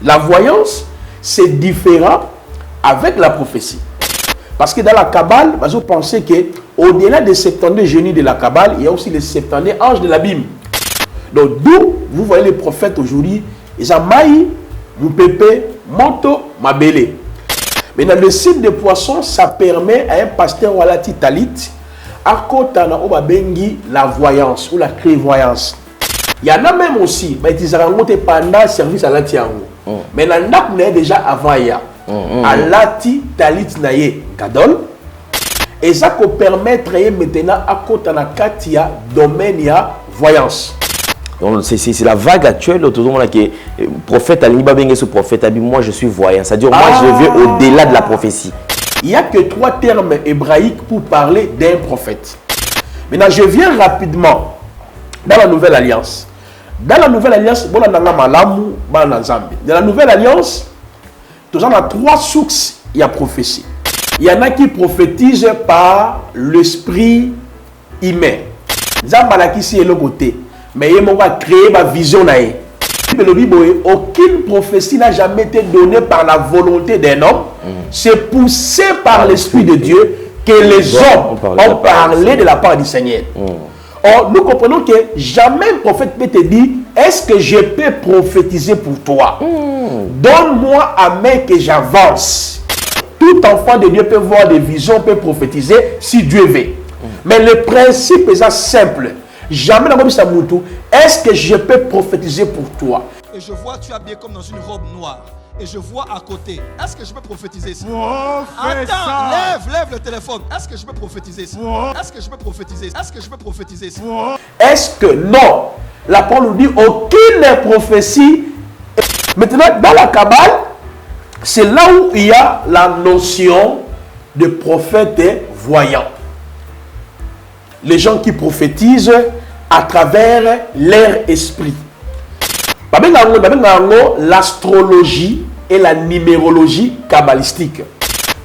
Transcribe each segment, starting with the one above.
La voyance, c'est différent avec la prophétie. Parce que dans la Kabbale, vous pensez qu'au-delà des 72 génies de la Kabbale, il y a aussi les 72 anges de l'abîme. Donc, d'où vous voyez les prophètes aujourd'hui, ils ont maï, moupépé, manto, mabélé. Mais dans le site de poissons, ça permet à un pasteur ou à la titalit à côté de la voyance ou la clairvoyance. Il y en a même aussi, mais ils ont rencontré pendant le service à la tiango. Mais dans le cas déjà avant, il y a à la titalit naye kadol. Et ça peut permettre maintenant à côté de la domaine de la voyance. C'est la vague actuelle, tout le monde qui prophète moi je suis voyant, c'est-à-dire moi je vais au-delà de la prophétie. Il n'y a que 3 termes hébraïques pour parler d'un prophète. Maintenant, je viens rapidement dans la Nouvelle Alliance. Dans la Nouvelle Alliance, dans la Nouvelle Alliance, nous avons 3 sources, il y a prophétie. Il y en a qui prophétisent par l'esprit humain. Zambalaki si est le côté. Mais il m'a créé ma vision. Aucune prophétie n'a jamais été donnée par la volonté d'un homme. C'est poussé par l'Esprit de Dieu que les hommes ont parlé de la part du Seigneur. Or, nous comprenons que jamais un prophète peut te dire, est-ce que je peux prophétiser pour toi? Donne-moi à main que j'avance. Tout enfant de Dieu peut voir des visions, peut prophétiser si Dieu veut. Mais le principe est simple. Jamais dans mon est-ce que je peux prophétiser pour toi? Et je vois tu es habillé comme dans une robe noire. Et je vois à côté. Est-ce que je peux prophétiser ici? Attends, lève le téléphone. Est-ce que je peux prophétiser ici? Est-ce que je peux prophétiser ici? Est-ce que je peux prophétiser ici? Est-ce que non? La parole nous dit aucune prophétie. Maintenant, dans la Kabbale, c'est là où il y a la notion de prophète et voyant. Les gens qui prophétisent à travers leur esprit. L'astrologie et la numérologie kabbalistique.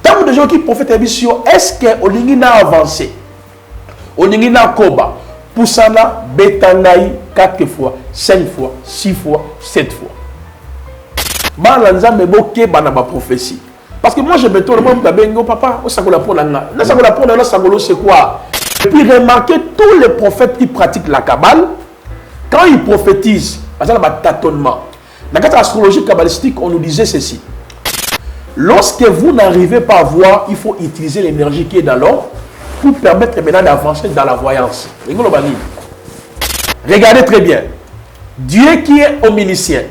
Tant de gens qui prophétisent, est-ce qu'on a avancé? On a koba. Poussana, betangaï, 4 fois, 5 fois, 6 fois, 7 fois. Prophétie. Parce que moi je me tourne, papa, c'est quoi? Et puis remarquez tous les prophètes qui pratiquent la Kabbale, quand ils prophétisent, il y a un tâtonnement. Dans l'astrologie kabbalistique, on nous disait ceci. Lorsque vous n'arrivez pas à voir, il faut utiliser l'énergie qui est dans l'homme pour permettre maintenant d'avancer dans la voyance. Regardez très bien. Dieu qui est omniscient,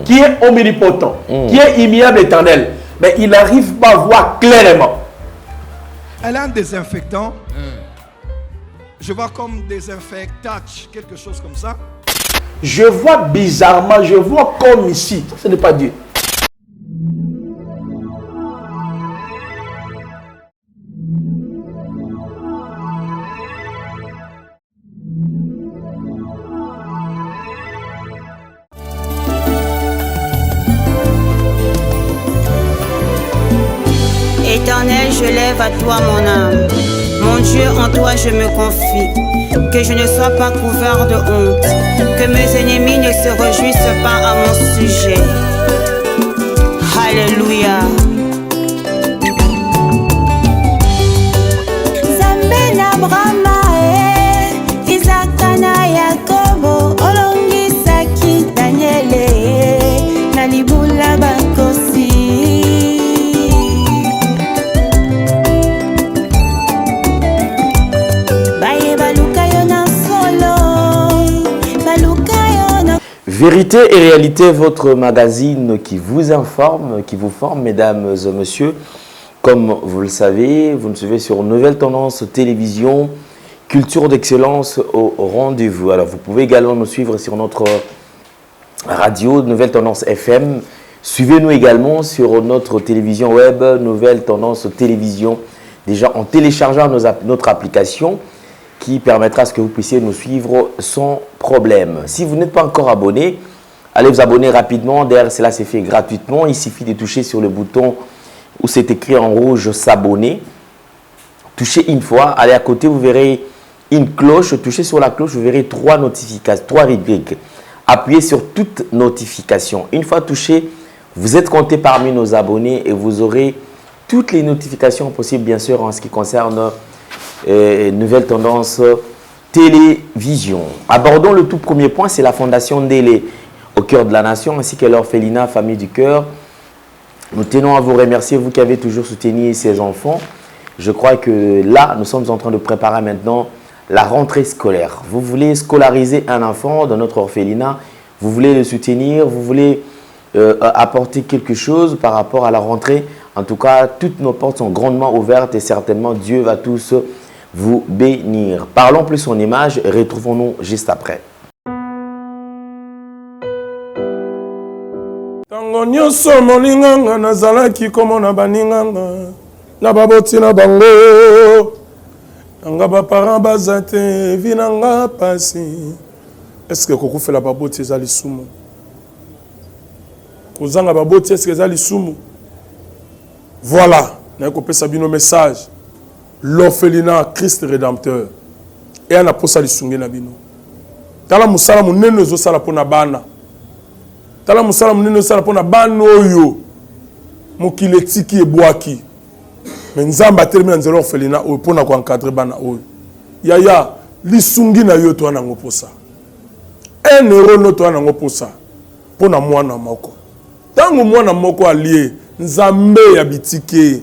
qui est omnipotent, qui est immuable éternel, mais il n'arrive pas à voir clairement. Elle a un désinfectant. Je vois comme désinfectage, quelque chose comme ça. Je vois bizarrement, je vois comme ici. Ce n'est pas Dieu. Éternel, je lève à toi mon âme. Mon Dieu, en toi je me confie. Que je ne sois pas couvert de honte. Que mes ennemis ne se réjouissent pas à mon sujet. Alléluia. Vérité et réalité, votre magazine qui vous informe, qui vous forme, mesdames et messieurs. Comme vous le savez, vous nous suivez sur Nouvelle Tendance Télévision, culture d'excellence au rendez-vous. Alors, vous pouvez également nous suivre sur notre radio Nouvelle Tendance FM. Suivez-nous également sur notre télévision web Nouvelle Tendance Télévision, déjà en téléchargeant notre application qui permettra à ce que vous puissiez nous suivre sans problème. Si vous n'êtes pas encore abonné, allez vous abonner rapidement. D'ailleurs, cela s'est fait gratuitement. Il suffit de toucher sur le bouton où c'est écrit en rouge « S'abonner ». Touchez une fois. Allez à côté, vous verrez une cloche. Touchez sur la cloche, vous verrez 3 notifications, 3 rubriques. Appuyez sur toute notification. Une fois touché, Vous êtes compté parmi nos abonnés et vous aurez toutes les notifications possibles, bien sûr, en ce qui concerne Nouvelle Tendance Télévision. Abordons le tout premier point, c'est la Fondation Ndélé au cœur de la nation, ainsi que l'orphelinat Famille du Cœur. Nous tenons à vous remercier, vous qui avez toujours soutenu ces enfants. Je crois que là, nous sommes en train de préparer maintenant la rentrée scolaire. Vous voulez scolariser un enfant dans notre orphelinat, vous voulez le soutenir, vous voulez apporter quelque chose par rapport à la rentrée. En tout cas, toutes nos portes sont grandement ouvertes et certainement Dieu va tous vous bénir. Parlons plus en images et retrouvons-nous juste après. Tango nyonso molinganga nazalaki komona baninganga na baboti na bango nanga baparent baza te vi nanga pasi. Est-ce que kokufela baboti eza lisumu? Kozanga baboti est-ce que eza lisumu? Voilà, na kopesa bino message. L'orphelinat Christ Rédempteur et ana posa lisunge na bino. Tala musala munene ezosala pona bana. Tala musala munene ezosala pona bana oyo mokili etiki ebwaki. Mais nzamba atelemi na nzela orphelinat oyo pona ko encadrer bana oyo. Yaya lisungi na yo to ana ngoposa. 1 euro no to ana ngoposa pona mwana moko. Tango mwana moko alie nzambe ya bitike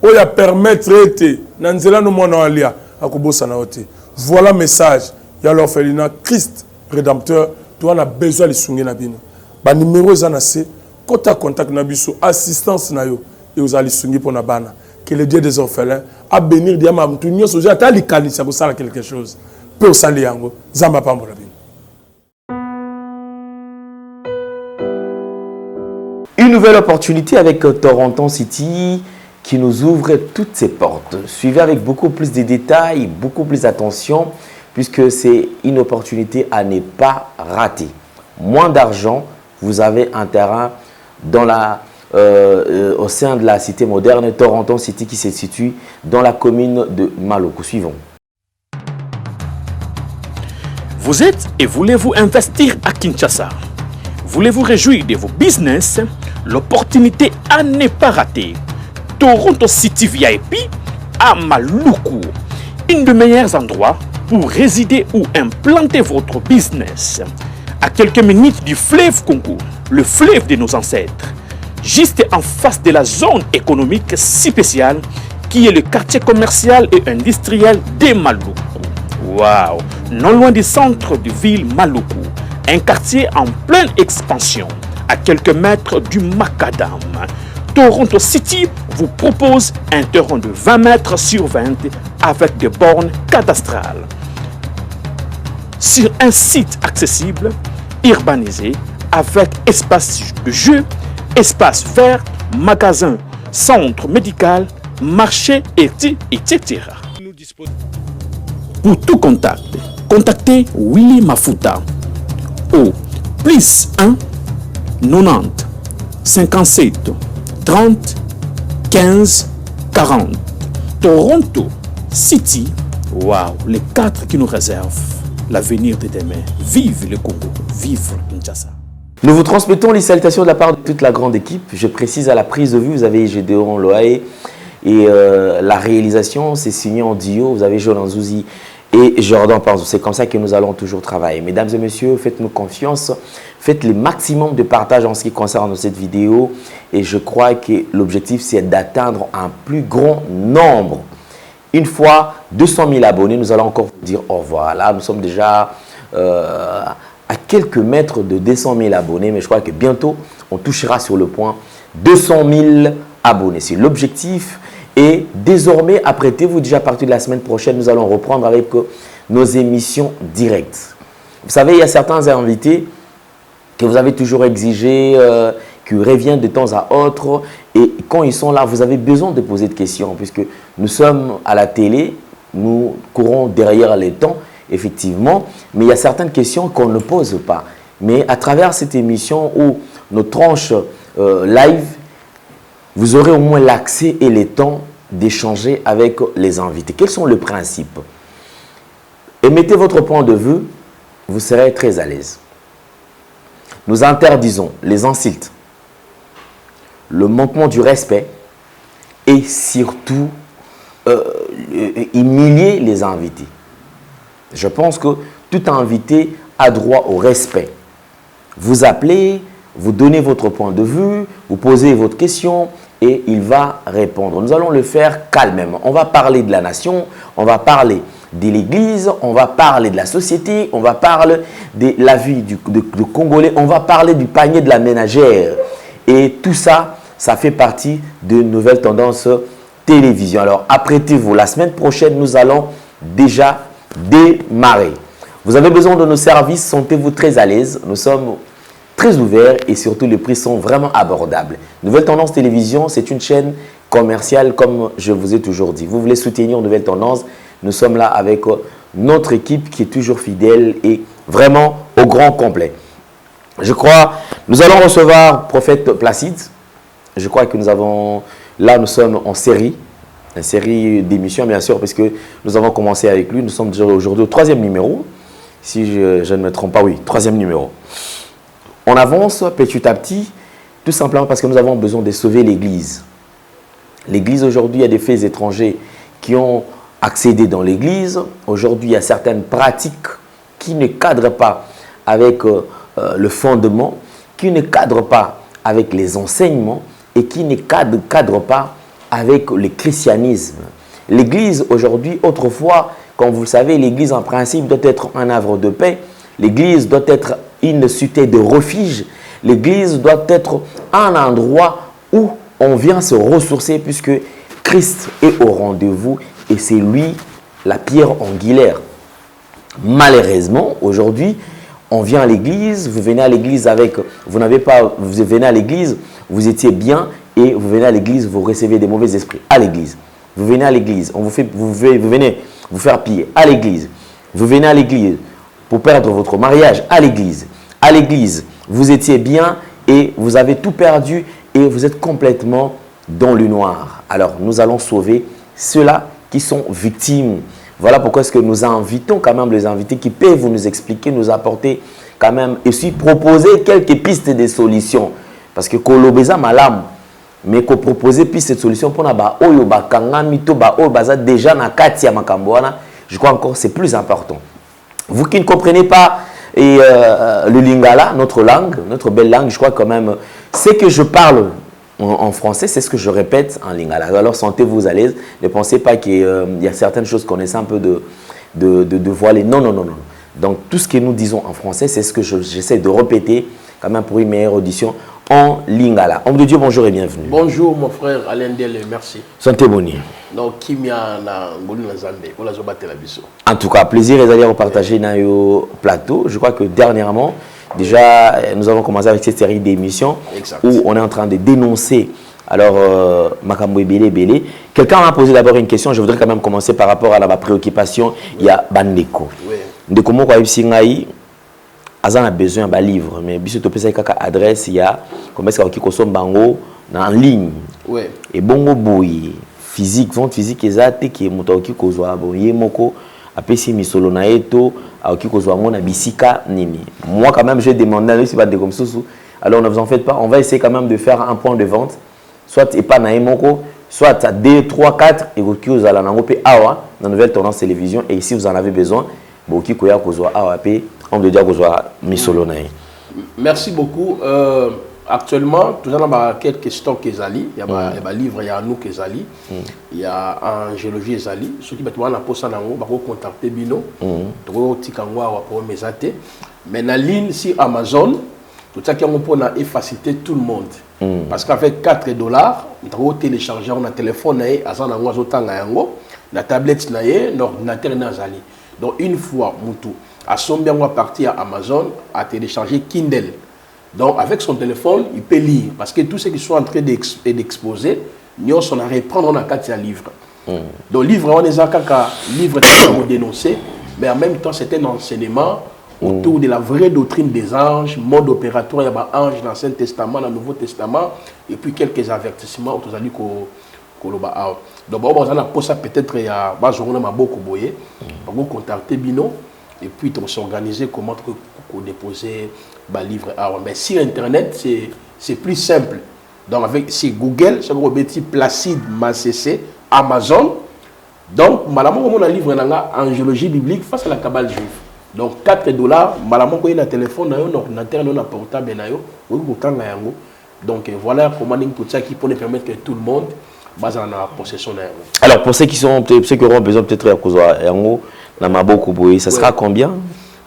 oya permettre ete na nzela no mwana alia akobosa na ote. Voilà message ya l'orphelinat Christ Rédempteur to ana besoin lisungi na bino. Ba numéro za na se kota contact na biso assistance na yo et aux lisungi pona bana. Que le Dieu des orphelins a bénir diama mtu nyoso ja tali kanisa ko sala quelque chose. Pe osali yango zamba pambola bino. Une nouvelle opportunité avec Toronto City qui nous ouvre toutes ses portes. Suivez avec beaucoup plus de détails, beaucoup plus d'attention, puisque c'est une opportunité à ne pas rater. Moins d'argent, vous avez un terrain dans au sein de la cité moderne Toronto City qui se situe dans la commune de Maloko. Suivons. Vous êtes et voulez-vous investir à Kinshasa? Voulez-vous réjouir de vos business? L'opportunité à ne pas rater. Toronto City VIP à Maluku, un des meilleurs endroits pour résider ou implanter votre business. À quelques minutes du fleuve Congo, le fleuve de nos ancêtres, juste en face de la zone économique si spéciale qui est le quartier commercial et industriel de Maluku. Waouh! Non loin du centre de ville Maluku, un quartier en pleine expansion, à quelques mètres du Macadam. Toronto City vous propose un terrain de 20 mètres sur 20 avec des bornes cadastrales. Sur un site accessible, urbanisé, avec espace de jeu, espace vert, magasin, centre médical, marché, etc. Pour tout contact, contactez Willy Mafuta au +1 90 57 30 15 40. Toronto City, waouh, les 4 qui nous réservent l'avenir de demain. Vive le Congo, vive Kinshasa. Nous vous transmettons les salutations de la part de toute la grande équipe. Je précise à la prise de vue, vous avez Gédéon Loaé et la réalisation, c'est signé en duo. Vous avez Jonan Zouzi et Jordan Panzou. C'est comme ça que nous allons toujours travailler. Mesdames et messieurs, faites-nous confiance. Faites le maximum de partage en ce qui concerne cette vidéo. Et je crois que l'objectif, c'est d'atteindre un plus grand nombre. Une fois 200 000 abonnés, nous allons encore vous dire au revoir. Là, nous sommes déjà à quelques mètres de 200 000 abonnés. Mais je crois que bientôt, on touchera sur le point 200 000 abonnés. C'est l'objectif. Et désormais, apprêtez-vous déjà à partir de la semaine prochaine, nous allons reprendre avec nos émissions directes. Vous savez, il y a certains invités que vous avez toujours exigé, qui reviennent de temps à autre. Et quand ils sont là, vous avez besoin de poser des questions, puisque nous sommes à la télé, nous courons derrière les temps, effectivement. Mais il y a certaines questions qu'on ne pose pas. Mais à travers cette émission ou nos tranches live, vous aurez au moins l'accès et le temps d'échanger avec les invités. Quels sont les principes? Émettez votre point de vue, vous serez très à l'aise. Nous interdisons les insultes, le manquement du respect et surtout humilier les invités. Je pense que tout invité a droit au respect. Vous appelez, vous donnez votre point de vue, vous posez votre question et il va répondre. Nous allons le faire calmement. On va parler de la nation, on va parler de l'Église, on va parler de la société, on va parler de la vie du Congolais, on va parler du panier de la ménagère. Et tout ça, ça fait partie de Nouvelles Tendances Télévision. Alors, apprêtez-vous. La semaine prochaine, nous allons déjà démarrer. Vous avez besoin de nos services, sentez-vous très à l'aise. Nous sommes très ouverts et surtout les prix sont vraiment abordables. Nouvelles Tendances Télévision, c'est une chaîne commerciale comme je vous ai toujours dit. Vous voulez soutenir Nouvelles Tendances, nous sommes là avec notre équipe qui est toujours fidèle et vraiment au grand complet. Je crois, nous allons recevoir Prophète Placide. Je crois que nous sommes en série. Une série d'émissions, bien sûr, parce que nous avons commencé avec lui. Nous sommes déjà aujourd'hui au 3e numéro. Si je ne me trompe pas, oui, 3e numéro. On avance petit à petit, tout simplement parce que nous avons besoin de sauver l'Église. L'Église, aujourd'hui, il y a des faits étrangers qui ont accédé dans l'Église. Aujourd'hui, il y a certaines pratiques qui ne cadrent pas avec le fondement, qui ne cadrent pas avec les enseignements et qui ne cadrent pas avec le christianisme. L'Église aujourd'hui, autrefois, comme vous le savez, l'Église en principe doit être un havre de paix. L'Église doit être une cité de refuge. L'Église doit être un endroit où on vient se ressourcer puisque Christ est au rendez-vous et c'est lui la pierre angulaire. Malheureusement, aujourd'hui, on vient à l'église, vous venez à l'église avec, vous venez à l'église, vous étiez bien et vous venez à l'église, vous recevez des mauvais esprits à l'église. Vous venez à l'église, vous venez vous faire piller à l'église. Vous venez à l'église pour perdre votre mariage à l'église. À l'église, vous étiez bien et vous avez tout perdu et vous êtes complètement dans le noir. Alors, nous allons sauver ceux-là qui sont victimes. Voilà pourquoi est-ce que nous invitons quand même les invités qui peuvent nous expliquer, nous apporter quand même et aussi proposer quelques pistes de solutions. Parce que kolobeza malam, mais qu'on proposer pistes de solutions pour na oyo bakanga mito ba oyo baza déjà na kati ya makambo wana, je crois encore c'est plus important. Vous qui ne comprenez pas le lingala, notre langue, notre belle langue, je crois quand même, c'est que je parle en français, c'est ce que je répète en lingala. Alors sentez-vous à l'aise. Ne pensez pas qu'il y a certaines choses qu'on essaie un peu de voiler. Non, non, non, non. Donc tout ce que nous disons en français, c'est ce que j'essaie de répéter quand même pour une meilleure audition en lingala. Homme de Dieu, bonjour et bienvenue. Bonjour mon frère Alain Dele, merci. Santé boni. Donc Kimia na ngoli na Zambé, on la zobate la biso. En tout cas, plaisir et d'aller repartager dans le plateau. Je crois que dernièrement, déjà, nous avons commencé avec cette série d'émissions où on est en train de dénoncer alors Makambo Ebele Bele. Quelqu'un m'a posé d'abord une question, je voudrais quand même commencer par rapport à ma préoccupation. Il y a Bandeko. Ndeko moko ayebisi Azan a besoin d'un livre, mais biso to pesa kaka adresse il y a comment est-ce qu'il consomme bango en ligne. Et bongo boy physique, vente physique exacte qui est motoki kozwa boye moko apesi misolo na eto aoki kozwa ngona bisika nini. Moi quand même j'ai demandé à si pas de comme ça. Alors ne vous en faites pas, on va essayer quand même de faire un point de vente soit et pas na moko, soit à 2 3 4 et oki ozala nango pe awa dans Nouvelle Tendance Télévision et si vous en avez besoin, boki koya kozwa awa pe on doit dire kozwa misolo na. Merci beaucoup. Actuellement, tout ça quelques stocks Ezali, il y a un livre, il y a Anouk Ezali, il y a Angélogie Ezali. Ceux qui ont un poste en haut, ils vont contacter Bino, ils vont contacter mais la ligne sur Amazon, tout ça qui est faciliter tout le monde. Parce qu'avec $4, on peut télécharger un téléphone, la tablette, l'ordinateur. Donc une fois, à son bien partir à Amazon, à télécharger Kindle. Donc, avec son téléphone, il peut lire. Parce que tout ce qu'ils sont en train d'exposer, nous on a reprendre dans un livre. Donc, livre, on est un livre pour dénoncer, mais en même temps, c'est un enseignement autour de la vraie doctrine des anges, mode opératoire, il y a des anges dans l'Ancien Testament, dans le Nouveau Testament, et puis quelques avertissements autour de ça. Donc, on a posé peut-être il y a beaucoup de contacter Bino, et puis on s'organiser comment déposer livre. Mais sur Internet, c'est plus simple. Donc avec si Google, c'est un petit Placide Massessé, Amazon. Donc, malamon on a un livre en géologie biblique face à la Kabbale juive. Donc $4, malamon ko un téléphone, un ordinateur, un portable, donc voilà comment tout ça qui peut permettre que tout le monde base en possession d'un. Alors pour ceux qui auront besoin peut-être à cause de Maboko, ça sera combien?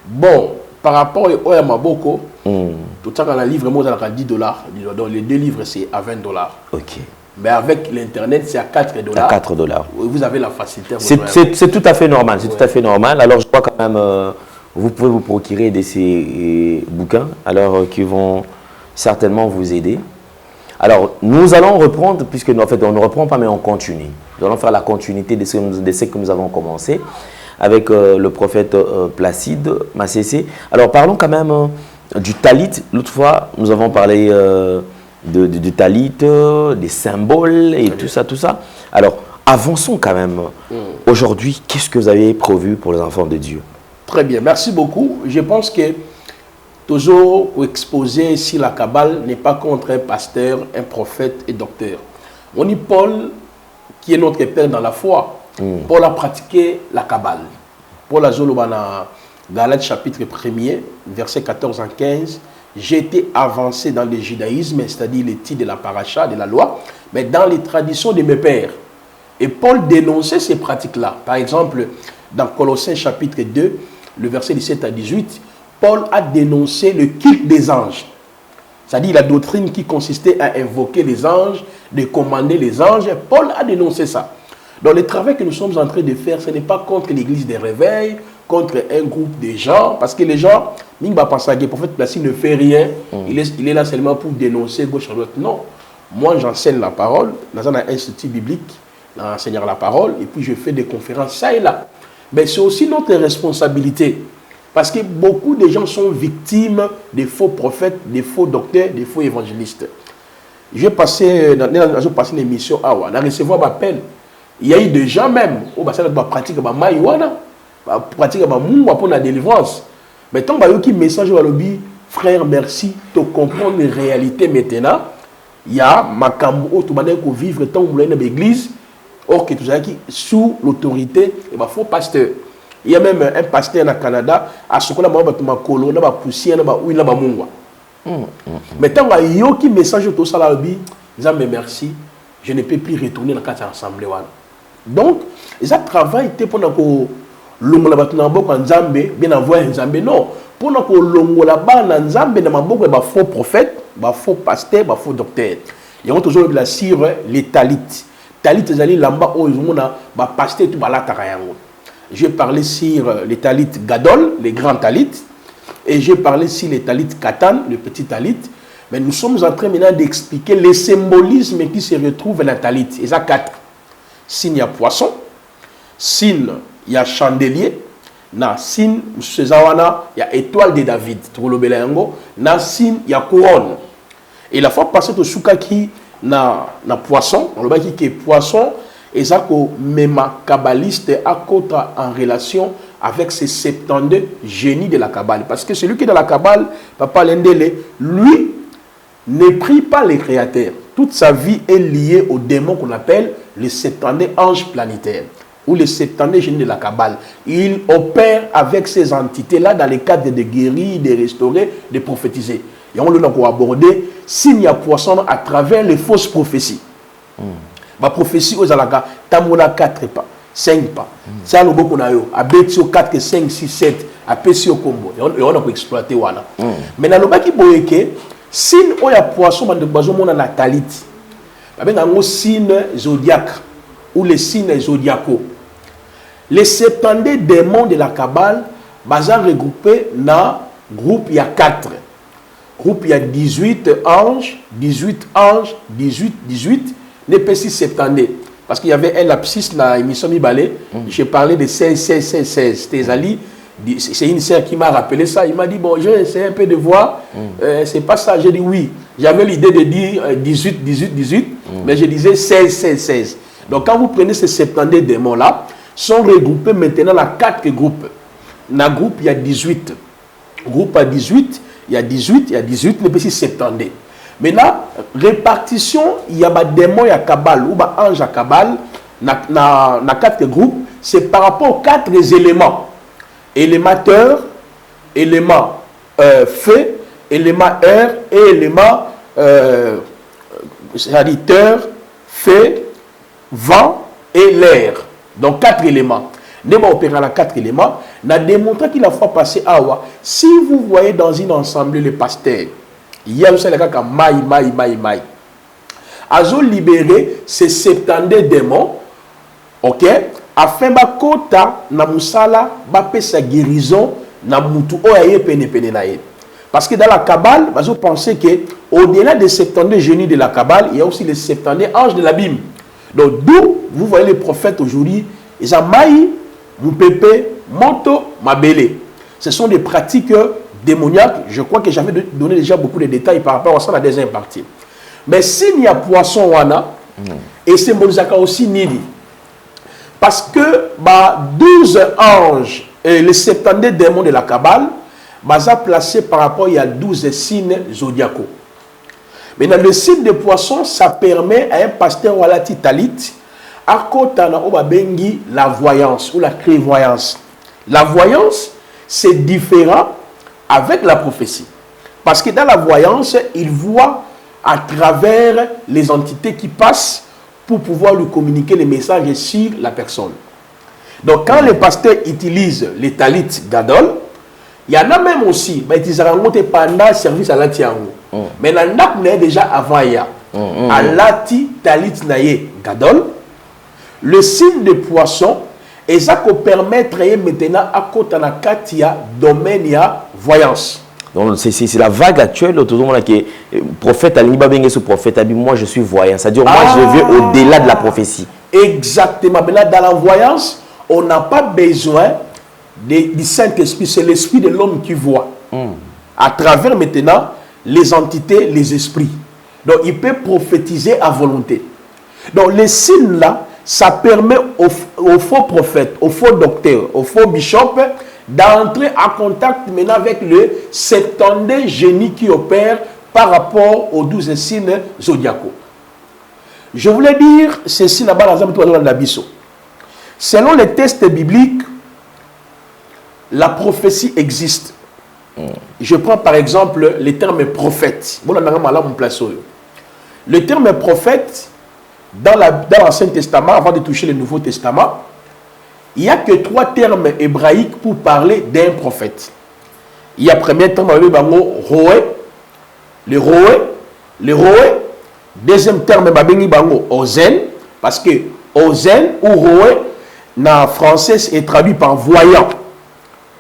Bon, par rapport à Maboko, tout ça dans le livre, moi, c'est à $10. Donc les 2 livres, c'est à $20. Ok. Mais avec l'Internet, c'est à $4. À $4. Vous avez la facilité. C'est tout à fait normal. C'est tout à fait normal. Alors je crois quand même, vous pouvez vous procurer de ces bouquins, alors qui vont certainement vous aider. Alors nous allons reprendre, puisque en fait on ne reprend pas, mais on continue. Nous allons faire la continuité de ce que nous avons commencé avec le prophète Placide Massessé. Alors parlons quand même du talit. L'autre fois, nous avons parlé du talit, des symboles et tout ça. Alors, avançons quand même. Aujourd'hui, qu'est-ce que vous avez prévu pour les enfants de Dieu? Très bien, merci beaucoup. Je pense que toujours exposer ici la Kabbale n'est pas contre un pasteur, un prophète et docteur. On dit Paul, qui est notre père dans la foi. Paul a pratiqué la Kabbale. Paul a dit dans Galates chapitre 1er, versets 14 à 15, j'ai été avancé dans le judaïsme, c'est-à-dire les titres de la paracha, de la loi, mais dans les traditions de mes pères. Et Paul dénonçait ces pratiques-là. Par exemple, dans Colossiens chapitre 2, le verset 17 à 18, Paul a dénoncé le culte des anges. C'est-à-dire la doctrine qui consistait à invoquer les anges, de commander les anges. Paul a dénoncé ça. Donc le travail que nous sommes en train de faire, ce n'est pas contre l'église des réveils, contre un groupe de gens, parce que les gens, Mingba pense que le prophète Placide ne fait rien, il est là seulement pour dénoncer gauche à droite. Non, moi j'enseigne la parole, dans un institut biblique, j'enseigne la parole, et puis je fais des conférences ça et là. Mais c'est aussi notre responsabilité, parce que beaucoup de gens sont victimes des faux prophètes, des faux docteurs, des faux évangélistes. J'ai passé une émission, on a recevoir ma peine. Il y a eu des gens même, qui pratiquent la marijuana, pratiquent la délivrance. Mais tant que le message à l'objet, frère, merci, de comprendre les réalités maintenant. Il y a Makambo, tout le monde qui vivre tant que dans l'église, or que tout ça qui sous l'autorité, il faut pasteur. Il y a même un pasteur au Canada, à ce qu'on a colo, on a poussière, on a mungwa. Mais tant que le message tout ça là, mais merci, je ne peux plus retourner dans cette assemblée. Donc, ça travail était pour que longola batunambo nzambe bien envoyer nzambe non pour que longola ba nzambe na maboko ba faux prophète, ba faux pasteur, ba faux docteur. Il y a toujours la sur les talit. Talit ezali lamba o izomona ba pasteur tout balata yango. Je parlais sur les talit gadol, les grands talit, et je parlais sur les talit katan, le petit talit. Mais nous sommes en train maintenant d'expliquer les symbolismes qui se retrouvent dans la talit. Et ça 4. Signe à poisson, signe il y a chandelier, na signe il y a étoile de David, na signe il y a couronne. Et la fois passée au soukaki na poisson, on le dit que poisson et ça que même kabbaliste a côté en relation avec ces 72 génies de la Kabbale, parce que celui qui est dans la Kabbale, Papa Lendele, lui ne prie pas les créateurs. Toute sa vie est liée aux démons qu'on appelle les 72 anges planétaires ou les 72 génies de la Kabbale. Il opère avec ces entités-là dans les cadres de guérir, de restaurer, de prophétiser. Et on l'a abordé signe à poisson à travers les fausses prophéties. Ma prophétie aux alaka, tamola 4 pas, 5 pas. Ça le beaucoup na yo, a betio 4 5 6 7, a pesio combo. Et on a exploiter wana. Mais na loba ki boyeke signe oya poisson bande bazo mona na talit. Ba benga ngo signe zodiaque ou les signes zodiacaux. Les 72 démons de la Kabbale bazar regroupés dans groupe il y a 4. Groupe il y a 18 anges, 18 anges, 18 ne pas si 72. Parce qu'il y avait un lapsus dans l'émission Mibalé, j'ai parlé de 16. C'est une sœur qui m'a rappelé ça. Il m'a dit, bon, j'ai essayé un peu de voir, c'est pas ça. J'ai dit oui. J'avais l'idée de dire 18, mais je disais 16. Donc quand vous prenez ces 72 démons-là, sont regroupés maintenant dans 4 groupes. Dans le groupe, il y a 18. Groupe à 18, il y a 18, mais pas si 72. Maintenant, répartition, il y a des démons à Kabal ou des anges à Kabal, dans 4 groupes, c'est par rapport aux 4 éléments. Élément-terre, élément feu, élément air et élément terre, feu, vent et l'air. Donc 4 éléments. Nous avons opéré à 4 éléments. Nous avons démontré qu'il a fois passé à Awa. Si vous voyez dans une assemblée le pasteur, il y a aussi les gars qui maï. Ils ont libéré ces 70 démons, ok, afin de kota na musala ba sa guérison na mutu oyaye pene na ye. Parce que dans la Kabbale, vous pensez qu'au-delà des 70 génies de la Kabbale, il y a aussi les 70 anges de l'abîme. Donc, d'où vous voyez les prophètes aujourd'hui, ils ont maï, moupépé, manto, mabélé. Ce sont des pratiques démoniaques. Je crois que j'avais donné déjà beaucoup de détails par rapport à ça dans la deuxième partie. Mais s'il y a poisson wana, et c'est Monzaka aussi nidi. Parce que 12 anges et les 70 démons de la Kabbale, Baza placé par rapport il y a 12 signes zodiacaux. Mais dans le signe de poisson, ça permet à un pasteur ou à la titalit à kotana obabengi la voyance ou la clairvoyance. La voyance, c'est différent avec la prophétie. Parce que dans la voyance, il voit à travers les entités qui passent pour pouvoir lui communiquer les messages sur la personne. Donc quand le pasteur utilise les talit gadol, il y en a même aussi, ils ont pendant le service à l'Atiango. Mais il y en a déjà avant. À l'Ati Talit Naye Gadol, le signe de poisson, et ça peut permettre maintenant à côté de Katia domaine voyance. Donc c'est la vague actuelle, tout le monde qui prophète Alibabenge ce prophète a dit moi je suis voyant. C'est-à-dire moi je vais au-delà de la prophétie. Exactement. Mais là dans la voyance, on n'a pas besoin du Saint-Esprit, c'est l'esprit de l'homme qui voit. À travers maintenant les entités, les esprits. Donc il peut prophétiser à volonté. Donc les signes là, ça permet aux faux prophètes, aux faux docteurs, aux faux bishops d'entrer en contact maintenant avec le 70 génies qui opèrent par rapport aux 12 signes zodiacaux. Je voulais dire ceci là-bas dans l'Abisso. Selon les textes bibliques, la prophétie existe. Je prends par exemple le terme prophète. Le terme prophète, dans l'Ancien Testament, avant de toucher le Nouveau Testament, il n'y a que 3 termes hébraïques pour parler d'un prophète. Il y a le premier terme, le roé. Deuxième terme, ozen, parce que ozen ou roé, en français, est traduit par voyant.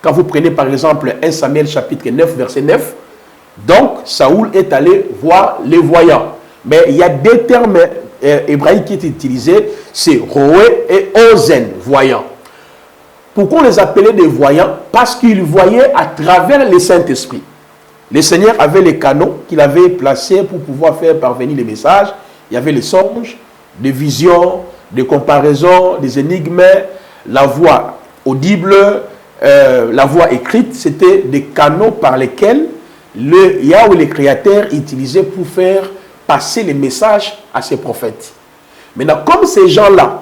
Quand vous prenez par exemple 1 Samuel chapitre 9, verset 9, donc Saoul est allé voir les voyants. Mais il y a 2 termes hébraïques qui sont utilisés, c'est roé et ozen, voyant. Pourquoi on les appelait des voyants? Parce qu'ils voyaient à travers le Saint-Esprit. Le Seigneur avait les canaux qu'il avait placés pour pouvoir faire parvenir les messages. Il y avait les songes, des visions, des comparaisons, des énigmes, la voix audible, la voix écrite. C'était des canaux par lesquels le Yahweh, le Créateur, utilisait pour faire passer les messages à ses prophètes. Maintenant, comme ces gens-là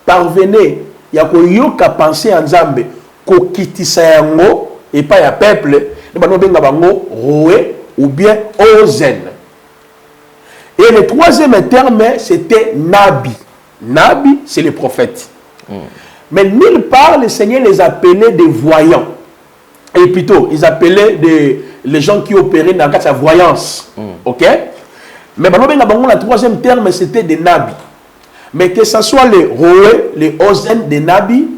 parvenaient, il y a qu'à penser en Zambé, qu'au Kitisayango, et pas à peuple, roé ou bien ozen. Et le troisième terme, c'était Nabi. Nabi, c'est les prophètes. Mais nulle part, le Seigneur les appelait des voyants. Et plutôt, ils appelaient les gens qui opéraient dans la voyance. Ok? Mais le troisième terme, c'était des Nabi. Mais que ce soit les roé, les ozen, des Nabi,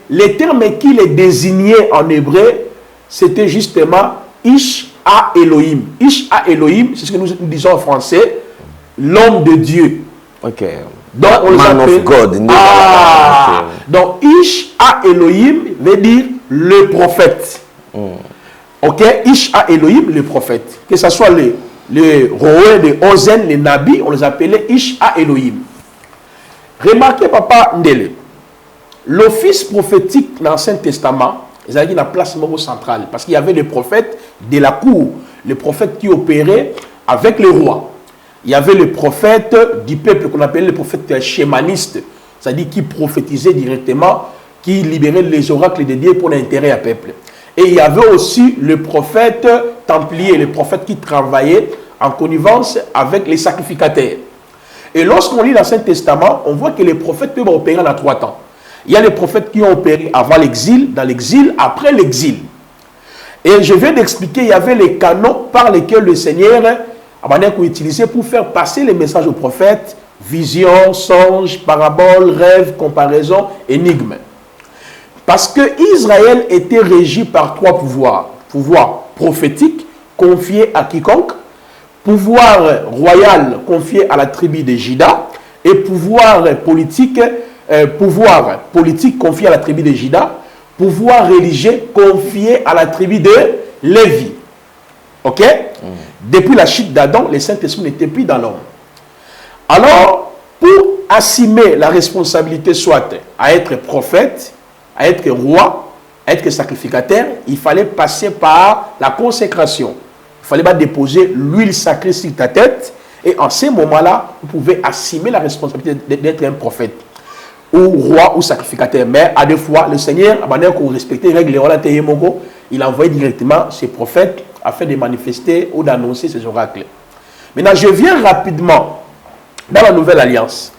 les termes qui les désignaient en hébreu, c'était justement Ish à Elohim. Ish à Elohim, c'est ce que nous disons en français, l'homme de Dieu. Ok. Donc on les appelle, of God. Donc Ish à Elohim veut dire le prophète. Ok, Ish à Elohim, le prophète. Que ce soit les roé, les ozen, les nabis, on les appelait Ish à Elohim. Remarquez, papa Ndele, l'office prophétique dans l'Ancien Testament, ils avaient une place centrale parce qu'il y avait les prophètes de la cour, les prophètes qui opéraient avec le roi. il y avait le prophète du peuple qu'on appelait le prophète schémaniste, c'est-à-dire qui prophétisait directement, qui libérait les oracles de Dieu pour l'intérêt à peuple. Et il y avait aussi le prophète templier, le prophète qui travaillait en connivence avec les sacrificateurs. Et lorsqu'on lit l'Ancien Testament, on voit que les prophètes peuvent opérer en 3 temps. Il y a les prophètes qui ont opéré avant l'exil, dans l'exil, après l'exil. Et je viens d'expliquer, il y avait les canons par lesquels le Seigneur a utilisé pour faire passer les messages aux prophètes, visions, songes, paraboles, rêves, comparaisons, énigmes. Parce que Israël était régi par 3 pouvoirs. Pouvoir prophétique, confié à quiconque, pouvoir royal, confié à la tribu de Juda, et pouvoir politique confié à la tribu de Juda, pouvoir religieux confié à la tribu de Lévi. Ok? Depuis la chute d'Adam, le Saint-Esprit n'était plus dans l'homme. Alors, pour assumer la responsabilité, soit à être prophète, à être roi, à être sacrificateur, il fallait passer par la consécration. Il fallait pas déposer l'huile sacrée sur ta tête. Et en ce moment-là, vous pouvez assumer la responsabilité d'être un prophète, ou roi, ou sacrificateur. Mais à 2 fois, le Seigneur, pour respecter les règles, il a envoyé directement ses prophètes afin de manifester ou d'annoncer ses oracles. Maintenant, je viens rapidement dans la Nouvelle Alliance.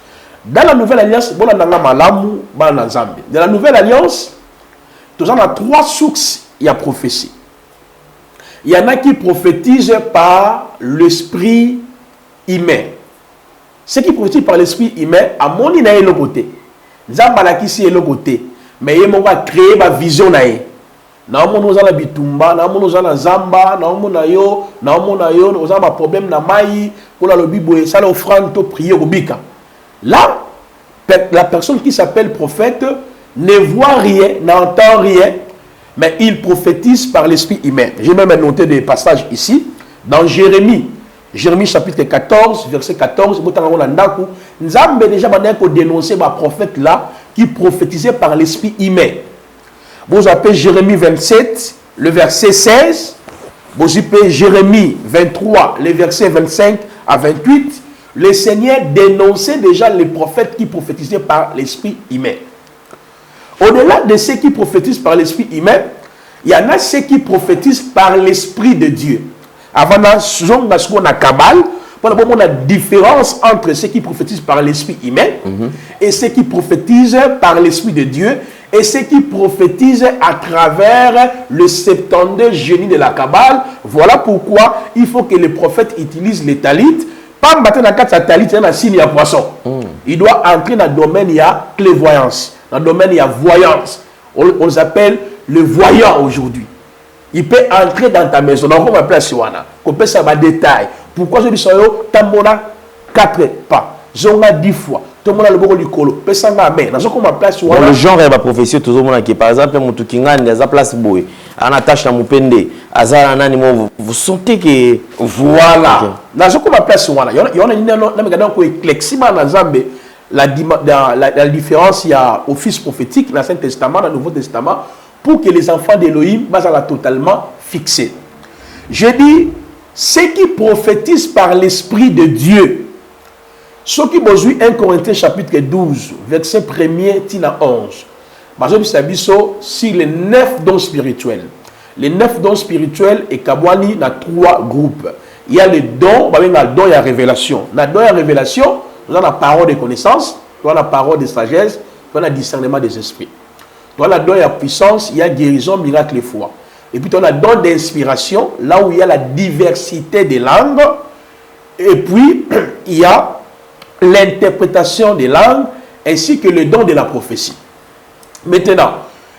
Dans la Nouvelle Alliance, dans la Nouvelle Alliance, nous avons 3 sources, il y a prophétie. Il y en a qui prophétisent par l'esprit humain. Ceux qui prophétisent par l'esprit humain, à mon avis, il y a l'autre côté. Zambalakisi est l'autre côté. Mais il va créer ma vision. Na mono za la bitumba, na mono za la zamba, na mono yo, nous avons un problème na mai, pour la lobibo et ça l'offrande to prier au bika. Là, la personne qui s'appelle prophète ne voit rien, n'entend rien, mais il prophétise par l'esprit humain. J'ai même noté des passages ici, dans Jérémie chapitre 14, verset 14, nous avons déjà dénoncé ma prophète là, qui prophétisait par l'esprit humain. Vous appelez Jérémie 27, le verset 16. Vous appelez Jérémie 23, le verset 25 à 28. Le Seigneur dénonçait déjà les prophètes qui prophétisaient par l'esprit humain. Au-delà de ceux qui prophétisent par l'esprit humain, il y en a ceux qui prophétisent par l'esprit de Dieu. Avant, on a Kabbale, on a différence entre ceux qui prophétisent par l'esprit humain et ceux qui prophétisent par l'esprit de Dieu et ceux qui prophétisent à travers le 72 génie de la Kabbale. Voilà pourquoi il faut que les prophètes utilisent les talits. Pas matin dans 4 talits, il y a un signe à poisson. Il doit entrer dans le domaine, il y a clairvoyance. Dans le domaine, il y a voyance. On les appelle le voyant aujourd'hui. Il peut entrer dans ta maison. Donc, on va appeler Siwana. On peut savoir des détails. Pourquoi je dis ça? Tambona 4 pas. Zonga 10 fois. Tout le monde a le bon du colo. Pesanga mais. Dans ce qu'on m'appelle Siwana. Le genre de la prophétie, tout le monde qui par exemple, Moutoukingani, des place boué. En attache dans Moupende. Azar en animaux. Vous sentez que. Voilà. Dans ce qu'on m'appelle Siwana. Il y a une la différence, il y a office prophétique, l'Ancien Testament, dans le Nouveau Testament, pour que les enfants d'Élohim soient totalement fixés. Je dis, ceux qui prophétisent par l'Esprit de Dieu, ceux qui ont 1 Corinthiens chapitre 12, verset 1er, tina 11, sur les 9 dons spirituels. Les 9 dons spirituels et Kabwani dans 3 groupes. Il y a les dons, il y a le don et la révélation. Dans le don et la révélation, nous avons la parole de connaissance, nous avons la parole de sagesse, nous avons le discernement des esprits. Nous avons la don et la puissance, il y a guérison, miracle et foi. Et puis, on a le don d'inspiration, là où il y a la diversité des langues. Et puis, il y a l'interprétation des langues, ainsi que le don de la prophétie. Maintenant,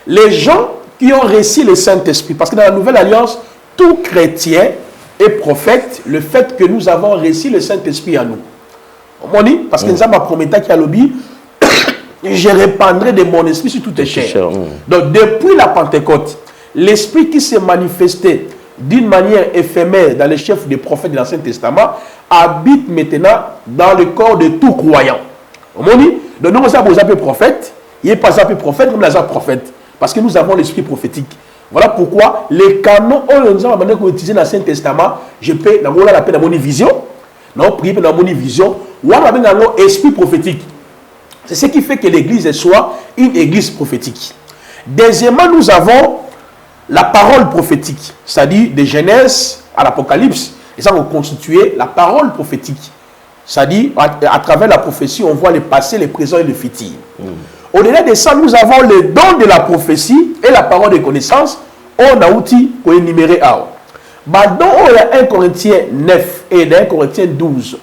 les gens qui ont reçu le Saint-Esprit, parce que dans la Nouvelle Alliance, tout chrétien est prophète, le fait que nous avons reçu le Saint-Esprit à nous. On dit, parce que nous avons promis qu'il y a lobby, je répandrai de mon esprit sur toutes les chairs. Donc, depuis la Pentecôte, l'esprit qui s'est manifesté d'une manière éphémère dans les chefs des prophètes de l'Ancien Testament habite maintenant dans le corps de tout croyant. On dit, donc nous sommes appelés prophètes, il n'est pas appelé prophète comme les autres prophètes, parce que nous avons l'esprit prophétique. Voilà pourquoi les canons, nous avons utilisé dans l'Ancien Testament, je peux, dans la paix, dans mon vision. Non, prier pour la vision. Ou alors un esprit prophétique. C'est ce qui fait que l'église soit une église prophétique. Deuxièmement, nous avons la parole prophétique, c'est-à-dire de Genèse à l'Apocalypse. Et ça va constituer la parole prophétique. C'est-à-dire, à travers la prophétie, on voit le passé, le présent et le futur. Au-delà de ça, nous avons le don de la prophétie et la parole de connaissance. On a outil pour énumérer. Dans 1 Corinthiens 9 et 1 Corinthiens 12,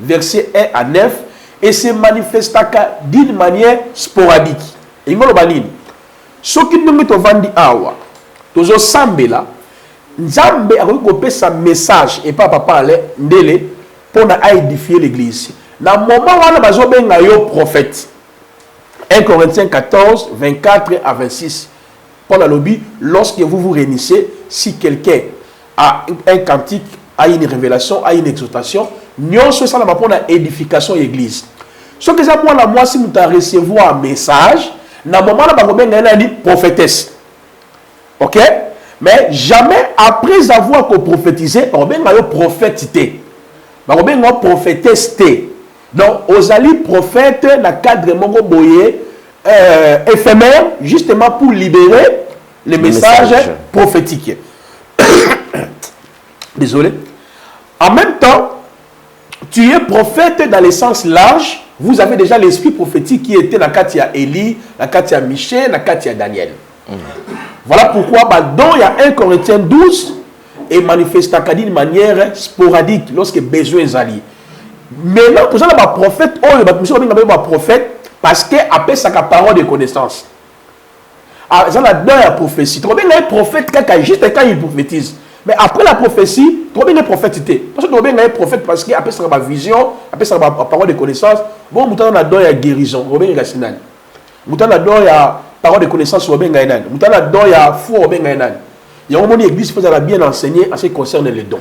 versets 1 à 9, et se manifeste d'une manière sporadique. Et nous avons ce qui nous met au vandi awa, nous avons sambe là, Nzambe a recoupé sa message et pas parler ndele pour édifier l'église. Dans le moment où on a un prophète, 1 Corinthiens 14, 24 à 26, Paul a lobby, lorsque vous vous réunissez, si quelqu'un a un cantique, a une révélation, a une exhortation, nous sommes là pour l'édification de l'église. Ce que ça pour moi, si nous avons recevoir un message, dans le moment où on a une prophétesse. Ok? Mais jamais après avoir prophétisé, on a une prophétité. On a une prophétesse. Donc, aux alliés prophètes, dans le cadre de Mongo Boye, éphémère, justement pour libérer les messages prophétiques. Désolé. En même temps, tu es prophète dans le sens large. Vous avez déjà l'esprit prophétique qui était dans Katia Élie, dans Katia Michel, dans Katia Daniel. Voilà pourquoi, dans il y a 1 Corinthiens 12 et manifeste d'une manière sporadique lorsque besoin est allié. Maintenant, pour ça, il y a un prophète, prophète parce qu'après sa parole de connaissance. Ah, ça, là, dans la prophétie. Tu vois bien, un prophète, juste quand il prophétise. Mais après la prophétie, tu vois bien, un prophète. Parce que tu vois bien, un prophète parce qu'après ça, ma vision, après ça, ma parole de connaissance. Bon, nous avons il y a guérison. Tu vois bien, il y a sinan. Nous avons il y a parole de connaissance. Tu vois bien, il y a sinan. Nous avons il y a foi. Tu vois bien, il y a sinan. Il y a un moment où l'église peut bien enseigner en ce qui concerne les dons.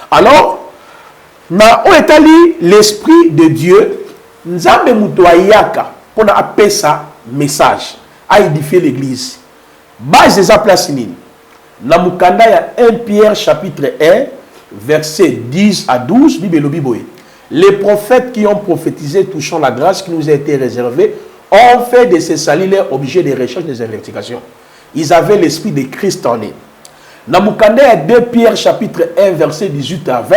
Alors, on établit l'esprit de Dieu. Nous avons mutoyaka pour appeler ça message à édifier l'église. Base des aplacinines. Dans Mukanda, il y a 1 Pierre chapitre 1, versets 10 à 12, Bible Biboé. Les prophètes qui ont prophétisé touchant la grâce qui nous a été réservée ont fait de ces salis leur objet de recherche des investigations. Ils avaient l'esprit de Christ en eux. Dans Mukanda, il y a 2 Pierre chapitre 1, versets 18 à 20,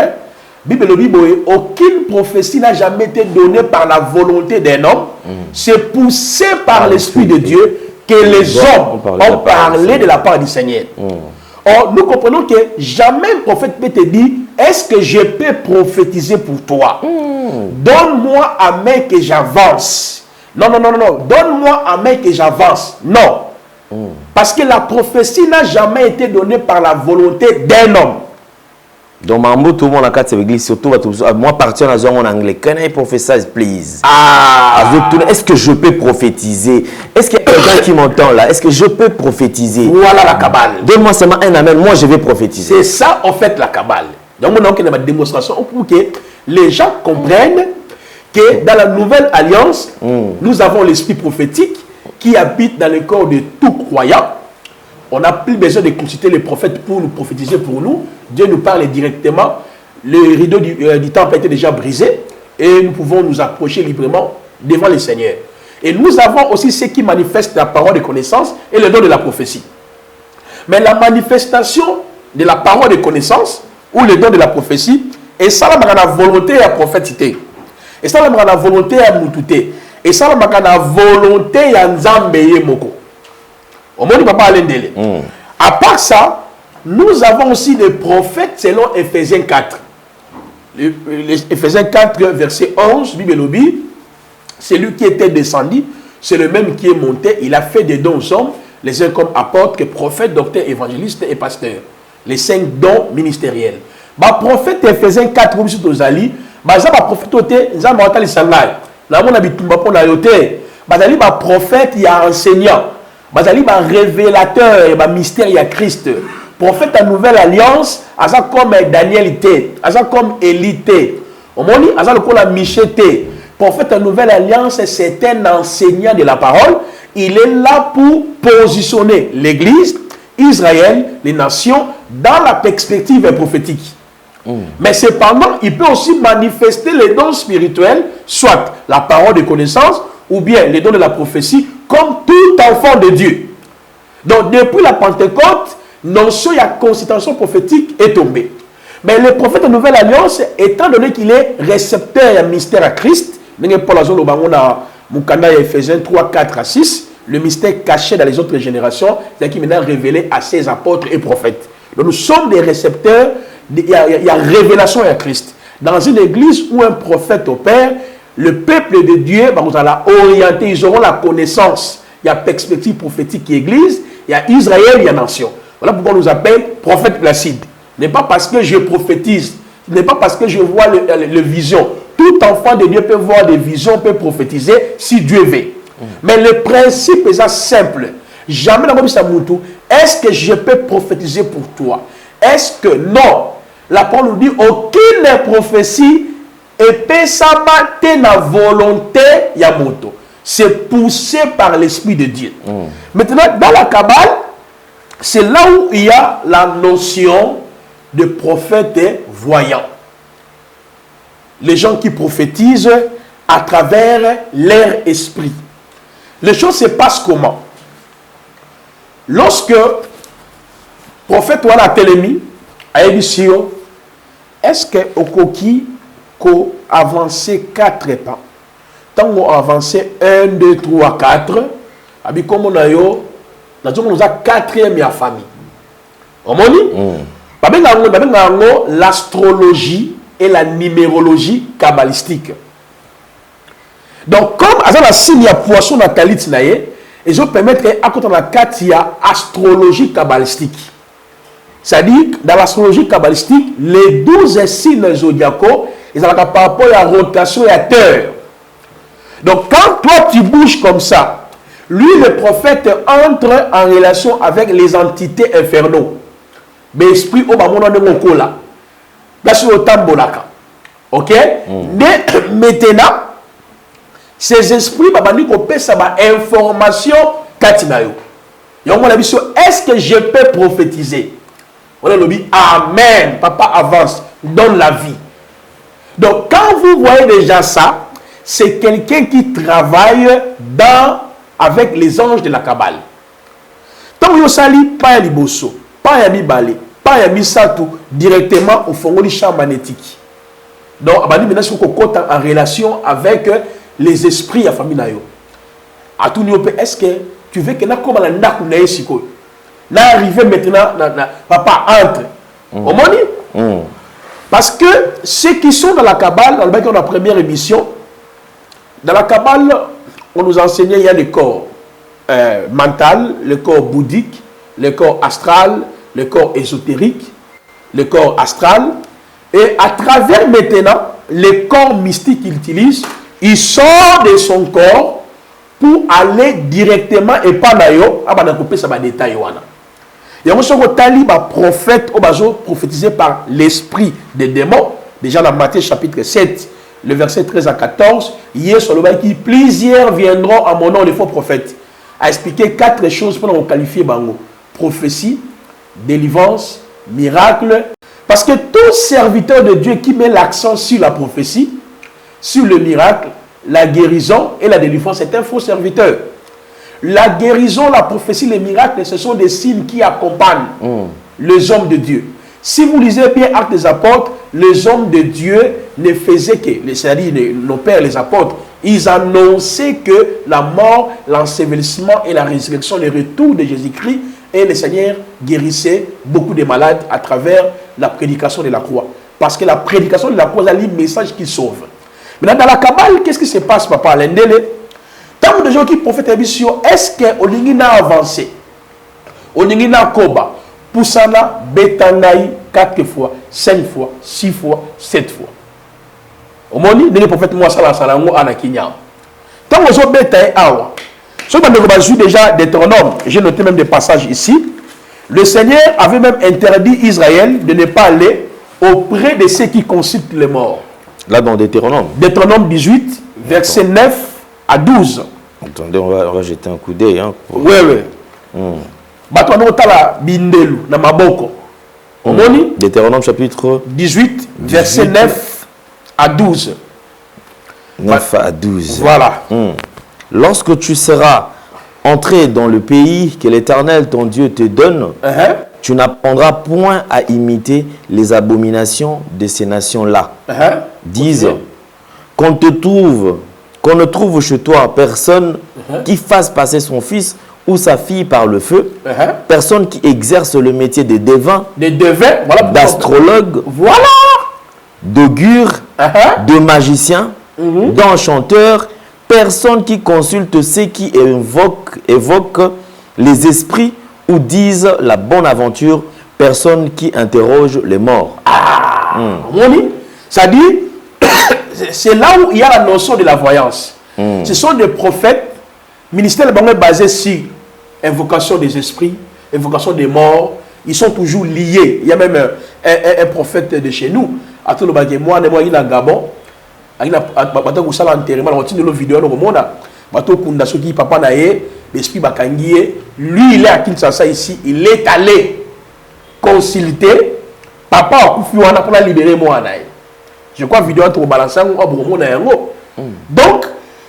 Bible Biboé. Aucune prophétie n'a jamais été donnée par la volonté d'un homme. C'est poussé par l'esprit de Dieu que les hommes ont parlé de la part du Seigneur. Or, nous comprenons que jamais un prophète peut te dire, est-ce que je peux prophétiser pour toi? Donne-moi à main que j'avance. Non. Donne-moi à main que j'avance. Non. Parce que la prophétie n'a jamais été donnée par la volonté d'un homme. Donc, Mambo, tout le monde a quatre églises, surtout moi, partir dans un anglais. Can I prophesy, please? Est-ce que je peux prophétiser? Est-ce qu'il y a quelqu'un qui m'entend là? Est-ce que je peux prophétiser? Voilà la Kabbale. Donne-moi seulement un amen, moi je vais prophétiser. C'est ça, en fait, la Kabbale. Donc, on a une démonstration pour que les gens comprennent que dans la nouvelle alliance, nous avons l'esprit prophétique qui habite dans le corps de tout croyant. On n'a plus besoin de consulter les prophètes pour nous prophétiser pour nous. Dieu nous parle directement. Le rideau du temple a été déjà brisé et nous pouvons nous approcher librement devant le Seigneur. Et nous avons aussi ceux qui manifestent la parole de connaissance et le don de la prophétie. Mais la manifestation de la parole de connaissance ou le don de la prophétie, et ça, là, la volonté à prophétité. Et ça, là, la volonté à moutouté. Et ça, là, la volonté à nzambeye moko. À part ça, nous avons aussi des prophètes selon Éphésiens 4. Éphésiens 4, verset 11, Bible Lobby, c'est lui qui était descendu, c'est le même qui est monté, il a fait des dons aux hommes, les uns comme apôtres, que prophètes, docteurs, évangélistes et pasteurs. Les 5 dons ministériels. Le prophète Éphésiens 4, vous êtes aux alliés, le prophète, nous avons entendu ça là. Nous avons prophète, il y a enseignant. Bazali ba révélateur et ba mystère ya Christ. Prophète à nouvelle alliance, asa comme Daniel était, asa comme Élie était. Omoni asa le la Michel était. Prophète à nouvelle alliance, c'est un enseignant de la parole. Il est là pour positionner l'Église, Israël, les nations dans la perspective prophétique. Mais cependant, il peut aussi manifester les dons spirituels, soit la parole de connaissance, ou bien les dons de la prophétie, comme tout enfant de Dieu. Donc, depuis la Pentecôte, notion de la constitution prophétique est tombée. Mais le prophète de Nouvelle Alliance, étant donné qu'il est récepteur et mystère à Christ, Paul a Ephésiens 3, 4 à 6, le mystère caché dans les autres générations, c'est qui maintenant révélé à ses apôtres et prophètes. Donc, nous sommes des récepteurs, il y a révélation à Christ. Dans une église où un prophète opère, le peuple de Dieu va nous orienter, ils auront la connaissance. Il y a perspective prophétique qui église, il y a Israël, il y a nation. Voilà pourquoi on nous appelle prophète placide. Ce n'est pas parce que je prophétise, ce n'est pas parce que je vois le vision. Tout enfant de Dieu peut voir des visions, peut prophétiser si Dieu veut. Mais le principe est simple. Jamais dans le monde, est-ce que je peux prophétiser pour toi? Est-ce que non? La parole nous dit aucune prophétie est na volonté yamoto. C'est poussé par l'Esprit de Dieu. Maintenant, dans la Kabbale, c'est là où il y a la notion de prophète voyant. Les gens qui prophétisent à travers leur esprit. Les choses se passent comment? Lorsque prophète Wana Telemi a émission, est-ce que Okoki ko avancé 4 pas? Tant qu'on a avancé 1, 2, 3, 4, abi comme on a yo, nous a 4e ya famille. On m'a dit, l'astrologie et la numérologie kabbalistique. Donc, comme à la signe, il y a poisson dans Talit Naye, ils ont permettre à côté de la carte, il y a astrologie kabbalistique. C'est-à-dire, dans l'astrologie kabbalistique, les 12 signes zodiacaux, ils ont par rapport à la rotation et à la terre. Donc, quand toi tu bouges comme ça, lui, le prophète, entre en relation avec les entités infernaux. Mais esprit au Bamona de Mokola. Là, sur le Tambolaka. Ok? Mais maintenant, ces esprits, ça va information Katinayo. Est-ce que je peux prophétiser? On a dit Amen. Papa avance. Donne la vie. Donc, quand vous voyez déjà ça, c'est quelqu'un qui travaille avec les anges de la Kabbale. Tant que vous sali, pas de bosso, pas de balé, pas de satou, directement au fond du champ magnétique. Donc, maintenant, il faut qu'on compte en relation avec les esprits de la famille. À tout niveau, est-ce que tu veux que nous comme la naku na esiko? Là, arrivé maintenant, papa entre. Au monde? Parce que ceux qui sont dans la Kabbale, dans le bac de la première émission, dans la Kabbale, on nous enseignait il y a le corps mental, le corps bouddhique, le corps astral, le corps ésotérique, le corps astral. Et à travers maintenant les corps mystiques qu'il utilise, il sort de son corps pour aller directement et pas d'ailleurs, à couper ça va détailler. Il y a un prophète prophétisé par l'esprit des démons, déjà dans Matthieu chapitre 7. Le verset 13 à 14, hier sur le bas qui plusieurs viendront à mon nom, les faux prophètes, à expliquer 4 choses pour nous qualifier bango: prophétie, délivrance, miracle. Parce que tout serviteur de Dieu qui met l'accent sur la prophétie, sur le miracle, la guérison et la délivrance, c'est un faux serviteur. La guérison, la prophétie, les miracles, ce sont des signes qui accompagnent les hommes de Dieu. Si vous lisez bien Actes des Apôtres, les hommes de Dieu ne faisaient que, c'est-à-dire nos pères, les apôtres, ils annonçaient que la mort, l'ensevelissement et la résurrection, le retour de Jésus-Christ, et le Seigneur guérissait beaucoup de malades à travers la prédication de la croix. Parce que la prédication de la croix a le message qui sauve. Maintenant, dans la Kabbale, qu'est-ce qui se passe, papa? Tant de gens qui prophètent l'émission, est-ce qu'on a avancé? On a koba. Pour ça, Betangaï 4 fois, 5 fois, 6 fois, 7 fois. Au moment où les prophètes moi salango anakinya. Tant que vous bétail awa. Ce que nous déjà Deutéronome, j'ai noté même des passages ici. Le Seigneur avait même interdit Israël de ne pas aller auprès de ceux qui consultent les morts. Là dans Deutéronome. Deutéronome 18, verset 9 à 12. Attendez, on va jeter un coup d'œil. Hein, Oui, oui. Bato anotala bindelu na maboko. Deutéronome chapitre 18, verset 9 à 12. 9 à 12. Voilà. Lorsque tu seras entré dans le pays que l'Éternel, ton Dieu, te donne, tu n'apprendras point à imiter les abominations de ces nations-là. Disent, qu'on ne trouve chez toi personne qui fasse passer son fils ou sa fille par le feu, personne qui exerce le métier de devin, voilà, d'astrologue, voilà, d'augure, de magicien, d'enchanteur, personne qui consulte ceux qui évoquent les esprits ou disent la bonne aventure, personne qui interroge les morts. Ça dit, c'est là où il y a la notion de la voyance. Ce sont des prophètes, ministère est basé sur invocation des esprits, invocation des morts. Ils sont toujours liés. Il y a même un prophète de chez nous. À tout le monde, moi, il y a Gabon. Il y a un enterrement. On continue le vidéo dans le monde. Papa Naye, l'esprit Bakangié, lui, il est à Kinshasa ici. Il est allé consulter Papa Akufiwana pour la libérer moi. Je crois que la vidéo entre balancer donc,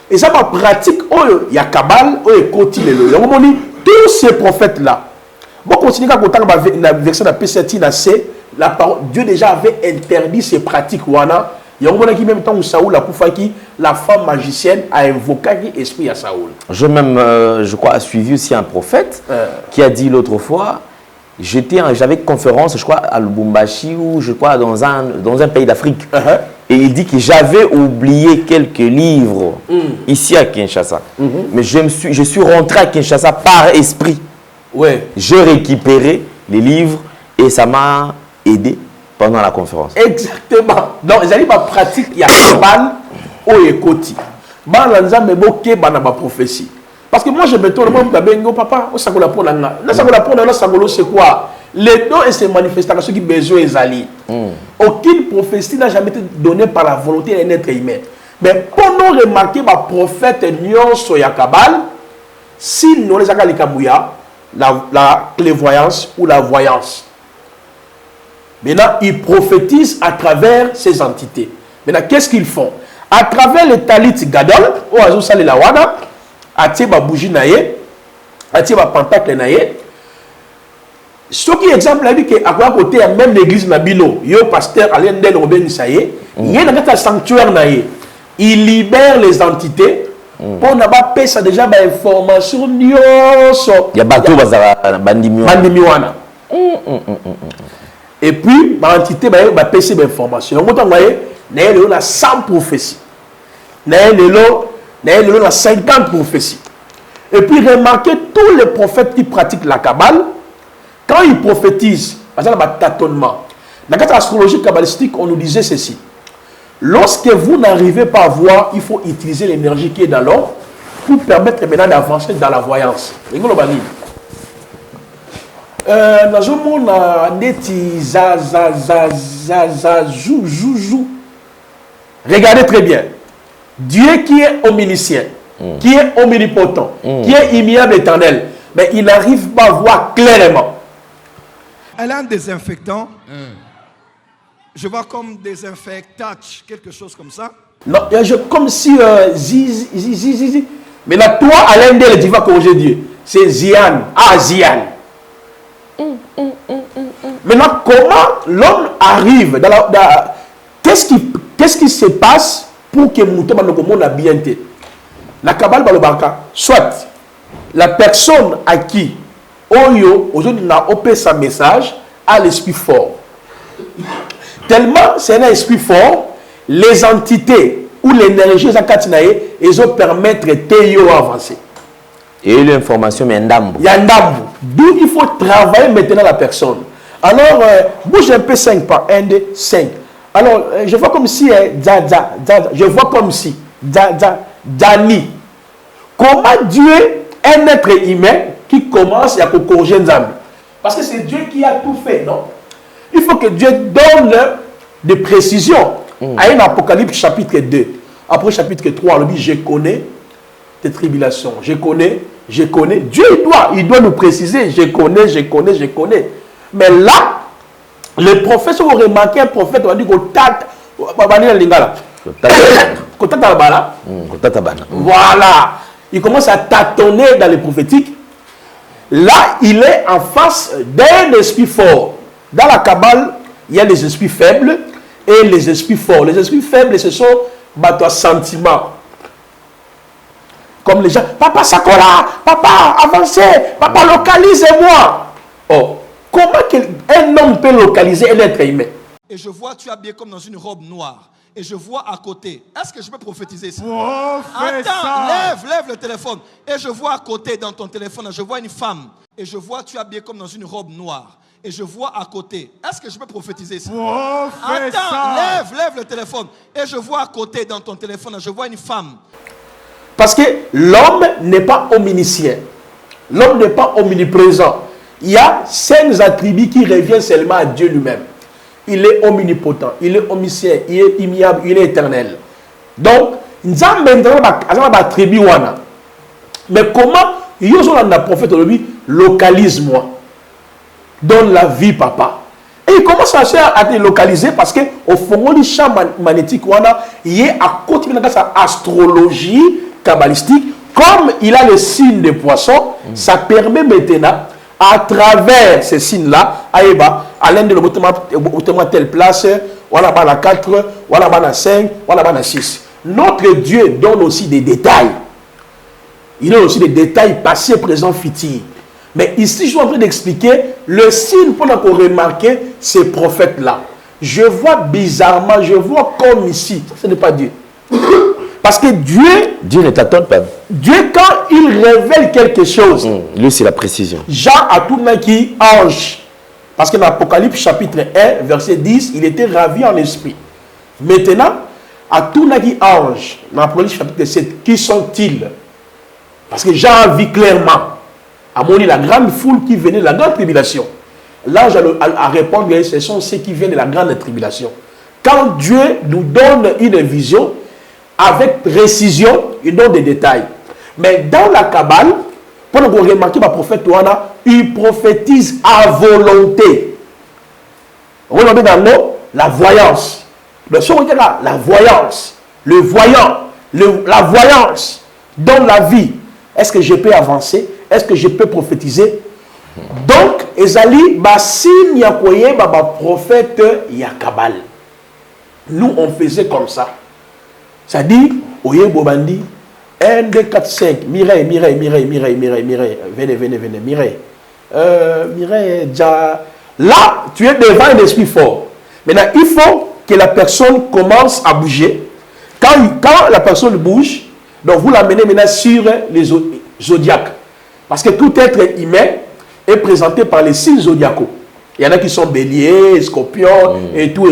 et ça ma pratique, il y a Kabal, il y a Koti, tous ces prophètes-là. Bon, continuez à côté de la version de P7, la parole, Dieu déjà avait interdit ces pratiques. Il y a un qui même temps où Saoul a coupé la femme magicienne a invoqué l'esprit à Saoul. Je crois, a suivi aussi un prophète qui a dit l'autre fois, j'avais conférence, je crois, à Lubumbashi ou je crois dans un pays d'Afrique. Et il dit que j'avais oublié quelques livres ici à Kinshasa. Mais je suis rentré à Kinshasa par esprit. J'ai récupéré les livres et ça m'a aidé pendant la conférence. Exactement. Donc, ils arrivent à pratiquer, il y a Kabal ou Ekoti. Balanza me boke banaba prophétie. Parce que moi je me tourne, moi papa, on s'agola pour l'anga. On s'agola pour l'anga, c'est quoi? Les dons et ces manifestations qui besoin les alliés. Aucune prophétie n'a jamais été donnée par la volonté d'un être humain. Mais pour nous remarquer, ma prophète Nyon Soya Kabal, si nous les avons la clairvoyance ou la voyance. Maintenant, ils prophétisent à travers ces entités. Maintenant, qu'est-ce qu'ils font? À travers les talit gadol, ou à Zousali la wada, à Tieba bougie naye, à Tieba pentacle naye. Ce qui exemple, dit qu'à côté, même l'église Nabino, yo pasteur Alain Del Robin Isaye, il y a un sanctuaire naye. Il libère les entités. Pour n'avoir pas ça déjà information. Il y a bateau bandimiwana. Et puis, l'entité va passer l'information. Donc, il y a 100 prophéties. Il y a 50 prophéties. Et puis, remarquez tous les prophètes qui pratiquent la Kabbale, quand ils prophétisent, il y a un tâtonnement. Dans l'astrologie kabbalistique, on nous disait ceci. Lorsque vous n'arrivez pas à voir, il faut utiliser l'énergie qui est dans l'or pour permettre maintenant d'avancer dans la voyance. Regardez très bien. Dieu qui est omniscient, qui est omnipotent, qui est immuable éternel, mais il n'arrive pas à voir clairement. Elle a un désinfectant. Je vois comme désinfectage, quelque chose comme ça. Non, comme si mais là, toi, Alain Del, tu vas corriger Dieu. C'est Zian. Ah, Zian. Maintenant, comment l'homme arrive dans la... Qu'est-ce qui se passe pour que Mouton monde a bien été? La Kabbale Balobaka, soit la personne à qui Oyo, aujourd'hui, n'a opé sa message, a l'esprit fort. Tellement c'est un esprit fort, les entités ou l'énergie, ils ont permettre de avancer. Et l'information, mais il y a un dambu. D'où il faut travailler maintenant la personne. Alors, bouge un peu 5 par 1, 2, 5. Alors, je vois comme si, je vois comme si, Dani. Comment Dieu, un être humain, qui commence à corriger Nzambi? Parce que c'est Dieu qui a tout fait, non? Il faut que Dieu donne des précisions. À un Apocalypse chapitre 2. Après chapitre 3, on dit, je connais tes tribulations. Je connais. Dieu, il doit nous préciser. Je connais. Mais là, Les prophètes, vous remarquez un prophète, on dit que voilà. Il commence à tâtonner dans les prophétiques. Là, il est en face d'un esprit fort. Dans la Kabbale, il y a les esprits faibles et les esprits forts. Les esprits faibles, ce sont des sentiments. Comme les gens, papa Sakola, papa avancez, papa localisez-moi. Oh, comment un homme peut localiser un être humain? Et je vois, tu es habillé comme dans une robe noire. Et je vois à côté. Est-ce que je peux prophétiser ça? Attends, lève le téléphone. Et je vois à côté dans ton téléphone, je vois une femme. Et je vois, tu es habillé comme dans une robe noire. Et je vois à côté. Est-ce que je peux prophétiser ça? Attends, lève le téléphone. Et je vois à côté dans ton téléphone, je vois une femme. Parce que l'homme n'est pas omniscient. L'homme n'est pas omniprésent. Il y a 5 attributs qui reviennent seulement à Dieu lui-même. Il est omnipotent, il est omniscient, il est immuable, il est éternel. Donc, nous avons maintenant des attributs. Mais comment, il y a un prophète aujourd'hui, localise-moi. Donne la vie, papa. Et il commence à te localiser parce qu'au fond du champ magnétique, il est à côté de sa astrologie kabbalistique. Comme il a le signe des poissons, ça permet maintenant, à travers ces signes-là, à l'un de l'automate telle place, voilà la 4, voilà la 5, voilà la 6. Notre Dieu donne aussi des détails. Il donne aussi des détails passés, présents, futurs. Mais ici, je suis en train d'expliquer le signe pour qu'on remarque ces prophètes-là. Je vois bizarrement, je vois comme ici. Ça, ce n'est pas Dieu. Parce que Dieu ne t'attend pas. Dieu, quand il révèle quelque chose, lui, c'est la précision. Jean a tout le monde qui ange. Parce que dans l'Apocalypse chapitre 1, verset 10, il était ravi en esprit. Maintenant, à tout le monde qui ange, dans l'Apocalypse chapitre 7, qui sont-ils? Parce que Jean a vu clairement, à mon la grande foule qui venait de la grande tribulation. L'ange a répondu, ce sont ceux qui viennent de la grande tribulation. Quand Dieu nous donne une vision, avec précision, il donne des détails. Mais dans la Kabbale, pour nous remarquer, le prophète Ouana, il prophétise à volonté. Regardez dans le mot, la voyance. Le son là, la voyance, le voyant, la voyance donne la vie. Est-ce que je peux avancer? Est-ce que je peux prophétiser? Donc, Ezali, signe yakoye, prophète Yakabal. Nous, on faisait comme ça. Ça dit, Oye Bobandi, 1, 2, 4, 5, Mireille, venez, Mireille. Mireille, déjà. Là, tu es devant un esprit fort. Maintenant, il faut que la personne commence à bouger. Quand la personne bouge, donc vous l'amenez maintenant sur les zodiaques. Parce que tout être humain est présenté par les 6 zodiacaux. Il y en a qui sont béliers, scorpions, et tout.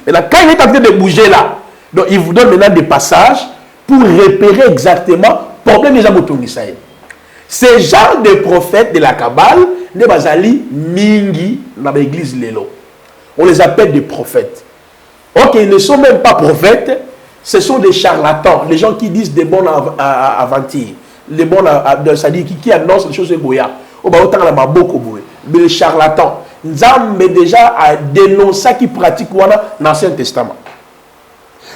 Maintenant, quand il est en train de bouger là, donc il vous donne maintenant des passages pour repérer exactement le problème des Aboutounis Israël. Ces genres de prophètes de la Kabbale, les Bazali, Mingi, dans l'église Lélo. On les appelle des prophètes. Ok, ils ne sont même pas prophètes, ce sont des charlatans, les gens qui disent des bons aventures, les bons, c'est-à-dire qui annoncent les choses de Goya. Mais les charlatans, Nzambe déjà a dénoncé qui pratiquent l'Ancien Testament.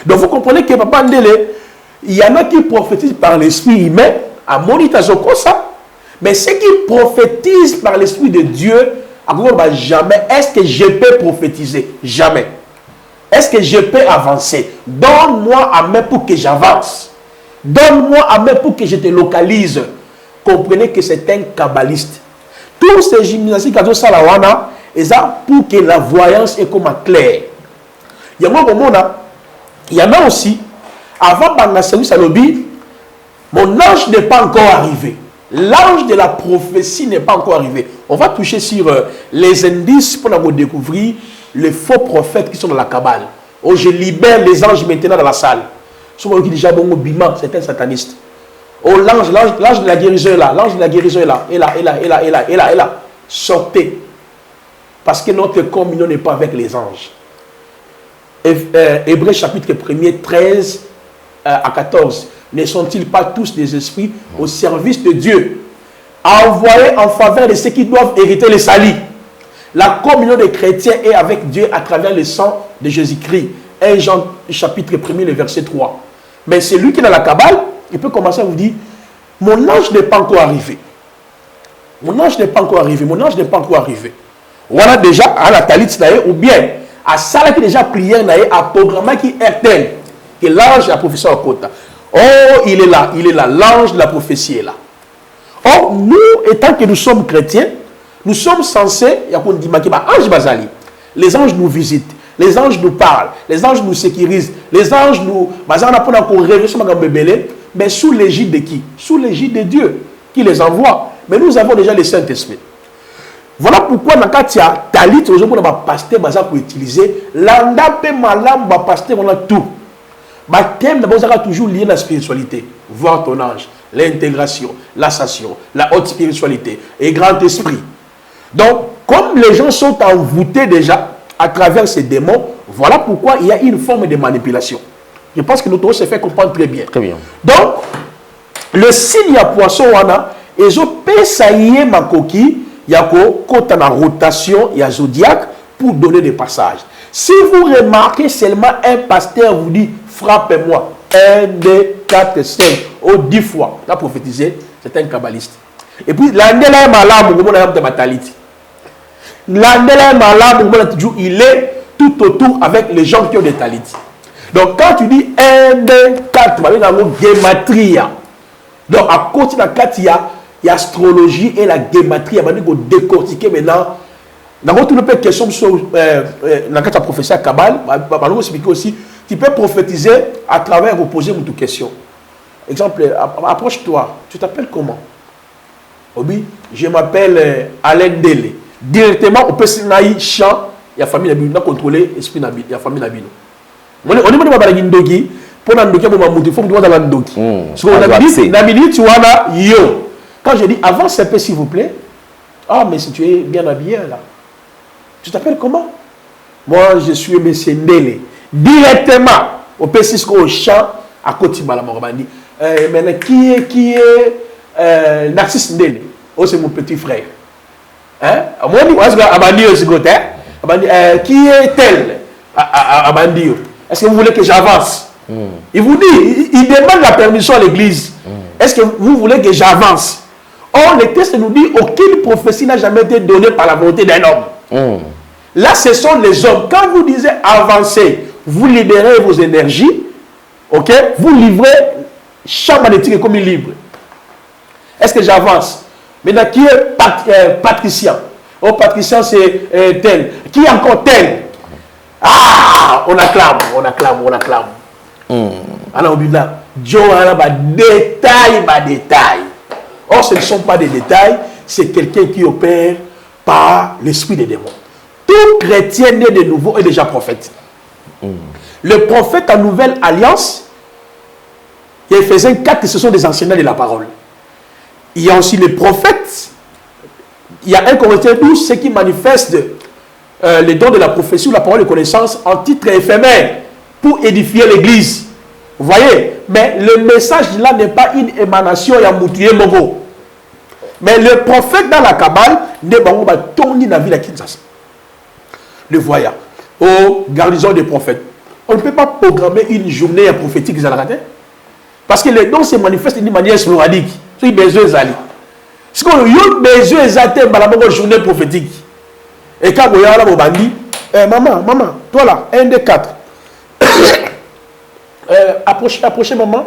Donc vous comprenez que Papa Ndele, il y en a qui prophétisent par l'esprit humain, à Monitazoko ça, mais ceux qui prophétisent par l'esprit de Dieu, jamais, est-ce que je peux prophétiser? Jamais. Est-ce que je peux avancer? Donne-moi à main pour que j'avance. Donne-moi à main pour que je te localise. Comprenez que c'est un kabbaliste. Tous ces gymnastiques à Salawana, et ça pour que la voyance est comme claire. Il y en a aussi, avant Bangasselu Salobi, mon ange n'est pas encore arrivé. L'ange de la prophétie n'est pas encore arrivé. On va toucher sur les indices pour nous découvrir les faux prophètes qui sont dans la Kabbale. Oh, je libère les anges maintenant dans la salle. Souvent, qui déjà bon bima, c'est un sataniste. Oh, l'ange de la guérison est là. L'ange de la guérison est là. Et là. Sortez. Parce que notre communion n'est pas avec les anges. Hébreux chapitre 1er, 13 à 14. Ne sont-ils pas tous des esprits au service de Dieu, envoyés en faveur de ceux qui doivent hériter les salis? La communion des chrétiens est avec Dieu à travers le sang de Jésus-Christ. 1 Jean chapitre 1er, le verset 3. Mais c'est lui qui est dans la Kabbale, il peut commencer à vous dire, mon ange n'est pas encore arrivé. Mon ange n'est pas encore arrivé. Mon ange n'est pas encore arrivé. Voilà déjà à la talit ou bien à ça qui déjà prière à programmer qui est tel que l'ange a prophétie au côté. Oh, il est là, l'ange de la prophétie est là. Or, nous, étant que nous sommes chrétiens, nous sommes censés, les anges nous visitent, les anges nous parlent, les anges nous sécurisent, les anges nous... Mais sous l'égide de qui? Sous l'égide de Dieu qui les envoie. Mais nous avons déjà le Saint-Esprit. Voilà pourquoi dans le cas talit, aujourd'hui, on a pasteur pour utiliser l'anda pe malam ba pasteur on a tout. Ba thème d'abord ça toujours lié à la spiritualité, voir ton ange, l'intégration, l'association, la haute spiritualité et grand esprit. Donc, comme les gens sont envoûtés déjà à travers ces démons, voilà pourquoi il y a une forme de manipulation. Je pense que notre se fait comprendre très bien. Très bien. Donc, le signe à poisson et je peux sailler ma coquille. Il y a une rotation, il y a zodiaque pour donner des passages. Si vous remarquez seulement un pasteur vous dit frappez-moi 1, 2, 4, 5 ou 10 fois, là prophétisé, c'est un kabbaliste. Et puis l'andela est malade, il est tout autour avec les gens qui ont des talites. Donc quand tu dis 1, 2, 4, tu vas dire gématria. Donc à côté de la 4, il y a l'astrologie et la gématrie. Il va décortiquer maintenant. Dans votre question sur la prophétie à Kabbale, aussi, tu peux prophétiser à travers vous poser une question. Exemple, approche-toi. Tu t'appelles comment? Obi, je m'appelle Alain Dele. Directement, on peut se naïr champ. Il y a famille Nabino, contrôler l'esprit Nabino. Il y a famille Nabino. On est pas dans Ndoki. Pour Ndoki, il faut que tu sois dans Ndoki. Parce que Nabino, tu vois là, yo. Quand je dis avance un peu s'il vous plaît. Ah, mais si tu es bien habillé là. Tu t'appelles comment? Moi, je suis M. Ndele. Directement, au P6 au champ, à côté de Malamor. Mais qui est Narcisse Ndele? Oh, c'est mon petit frère. Hein? Moi, qui est tel? Est-ce que vous voulez que j'avance? Il vous dit, il demande la permission à l'église. Est-ce que vous voulez que j'avance? Or, le texte nous dit aucune prophétie n'a jamais été donnée par la volonté d'un homme. Là, ce sont les hommes. Quand vous disiez avancer, vous libérez vos énergies, ok? Vous livrez champ magnétique comme il libre. Est-ce que j'avance? Maintenant, qui est Patricien? Oh, Patricien, c'est tel. Qui est encore tel? Ah! On acclame. Alors, là, Dieu a des détails. Or, ce ne sont pas des détails, c'est quelqu'un qui opère par l'esprit des démons. Tout chrétien né de nouveau est déjà prophète. Le prophète en nouvelle alliance, Éphésiens 4, ce sont des enseignants de la parole. Il y a aussi les prophètes. Il y a 1 Corinthiens 12, ceux qui manifestent les dons de la prophétie ou la parole de connaissance en titre éphémère pour édifier l'église. Vous voyez? Mais le message là n'est pas une émanation à Moutouye Mogo. Mais le prophète dans la Kabbale n'est pas tourné dans la ville à Kinshasa. Le voyant. Au garnison des prophètes. On ne peut pas programmer une journée prophétique. Parce que les dons se manifestent d'une manière sporadique. C'est besoin d'ali. Si on a besoin d'ali, une journée prophétique. Et quand on y a là, on dit, maman, toi là, 1, 2, 4. Approchez maman,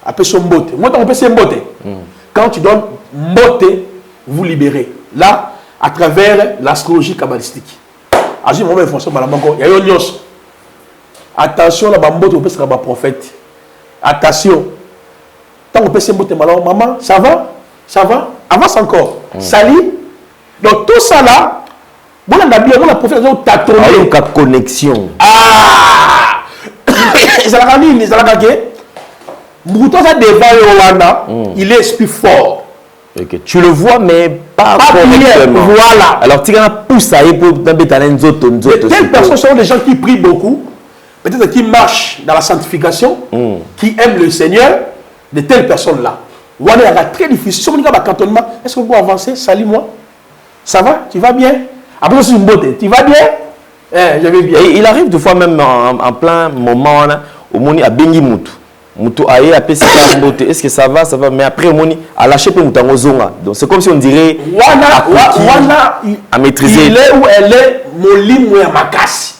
après son mbote. Moi, on peut se mbote. Quand tu donnes mbote, vous libérez. Là, à travers l'astrologie kabbalistique. Il y a une chose. Attention, la mbote, on peut se faire prophète. Attention. Tant on peut se mbote, maman, ça va, avance encore. Sali. Donc tout ça là, bon, la prophète, t'as tourné. Il y a une connexion. Ah! Il est esprit fort. Okay. Tu le vois, mais pas bien. Voilà. Alors, tu as poussé pour telles personnes sont des gens qui prient beaucoup, peut-être qui marchent dans la sanctification, qui aiment le Seigneur, de telles personnes-là. Voilà, très difficile. Est-ce que vous pouvez avancer? Salut-moi. Ça va? Tu vas bien? Après, c'est une beauté. Tu vas bien? Je vais bien. Et il arrive des fois même en plein moment, au moni à Bengi Moutou. Moutou aïe a pesé la beauté. Est-ce que ça va? Ça va. Mais après, au moni à lâcher peu Moutango Zonga. Donc c'est comme si on dirait. Wana à maîtriser. Il est où elle est, Molim ou Yamakasi.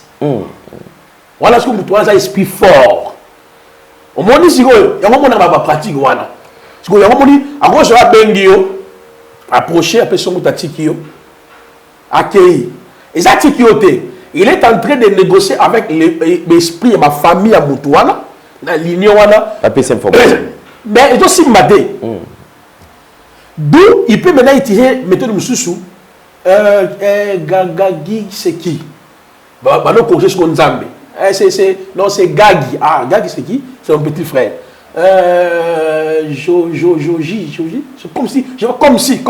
Voilà ce que Moutou a un esprit fort. Au moni, si vous avez pratique, Wana. Si vous avez à gauche, je vais Bengi, approcher, après son Moutatikio, accueillir. Et ça, il est en train de négocier avec l'esprit de ma famille à Moutouana, l'union. Mais il est aussi madé. D'où il peut maintenant utiliser méthode Moussoussou. Gagagi, c'est qui? Bah, non, c'est ce qu'on Nzambe. Non, c'est Gagi. Ah, Gagi, c'est qui? C'est mon petit frère. Joji. C'est comme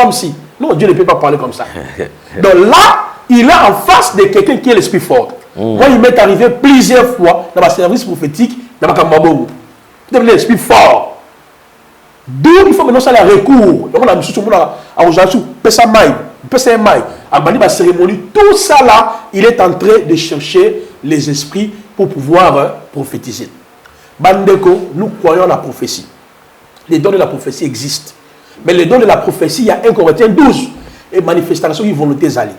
si. Non, Dieu ne peut pas parler comme ça. Donc là, il est en face de quelqu'un qui est l'esprit fort. Moi, il m'est arrivé plusieurs fois dans ma service prophétique, dans ma Kamabou. C'est l'esprit fort. D'où il faut maintenant ça la recours. Donc on a mis tout le monde à Ojansou, Pesa Maï, à Bani, ma cérémonie. Tout ça là, il est en train de chercher les esprits pour pouvoir prophétiser. Bandeko, nous croyons la prophétie. Les dons de la prophétie existent. Mais les dons de la prophétie, il y a 1 Corinthiens 12. Et manifestation, une volonté zali.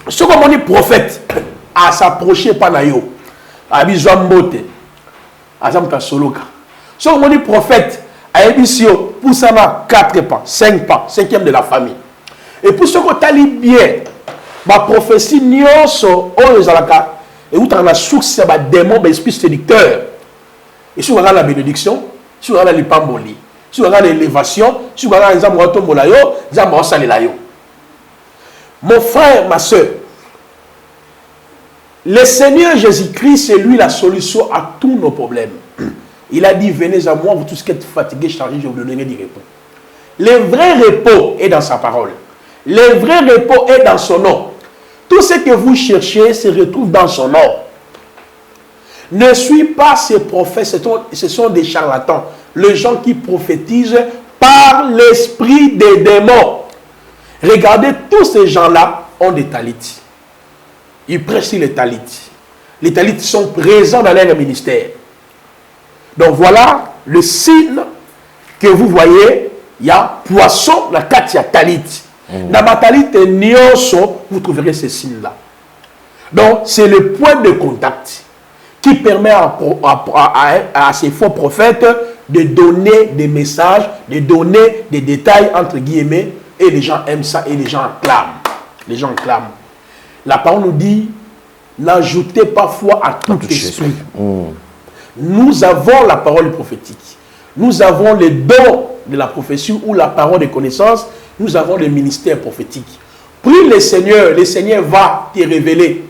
Ce qu'on dit prophète, à s'approcher par Nayo, à Bizambote, à Zamka Soloka. Ce qu'on dit prophète, à Ebisio, pour ça, 4 pas, 5 pas, 5e de la famille. Et pour ce qu'on t'a dit bien, ma prophétie, nyonso, Oyozalaka, et où tu as la source, c'est un démon, un esprit séducteur. Et si on regarde la bénédiction, si on regarde l'ipamboli, si on regarde l'élévation, si on regarde les amoureux molayo, les amoureux salelayo. Mon frère, ma soeur, le Seigneur Jésus-Christ, c'est lui la solution à tous nos problèmes. Il a dit, venez à moi, vous tous qui êtes fatigués, chargés, je vous donnerai du repos. Le vrai repos est dans sa parole. Le vrai repos est dans son nom. Tout ce que vous cherchez se retrouve dans son nom. Ne suis pas ces prophètes, ce sont des charlatans. Les gens qui prophétisent par l'esprit des démons. Regardez, tous ces gens-là ont des talits. Ils prêchent les talits. Les talits sont présents dans leur ministère. Donc voilà le signe que vous voyez. Il y a poisson, la carte, il y a talit. Dans ma talit, vous trouverez ces signes-là. Donc c'est le point de contact qui permet à ces faux prophètes de donner des messages, de donner des détails entre guillemets. Et les gens aiment ça et les gens clament. Les gens clament. La parole nous dit, n'ajoutez pas foi à tout esprit. Nous avons la parole prophétique. Nous avons les dons de la prophétie ou la parole de connaissance. Nous avons le ministère prophétique. Prie le Seigneur va te révéler.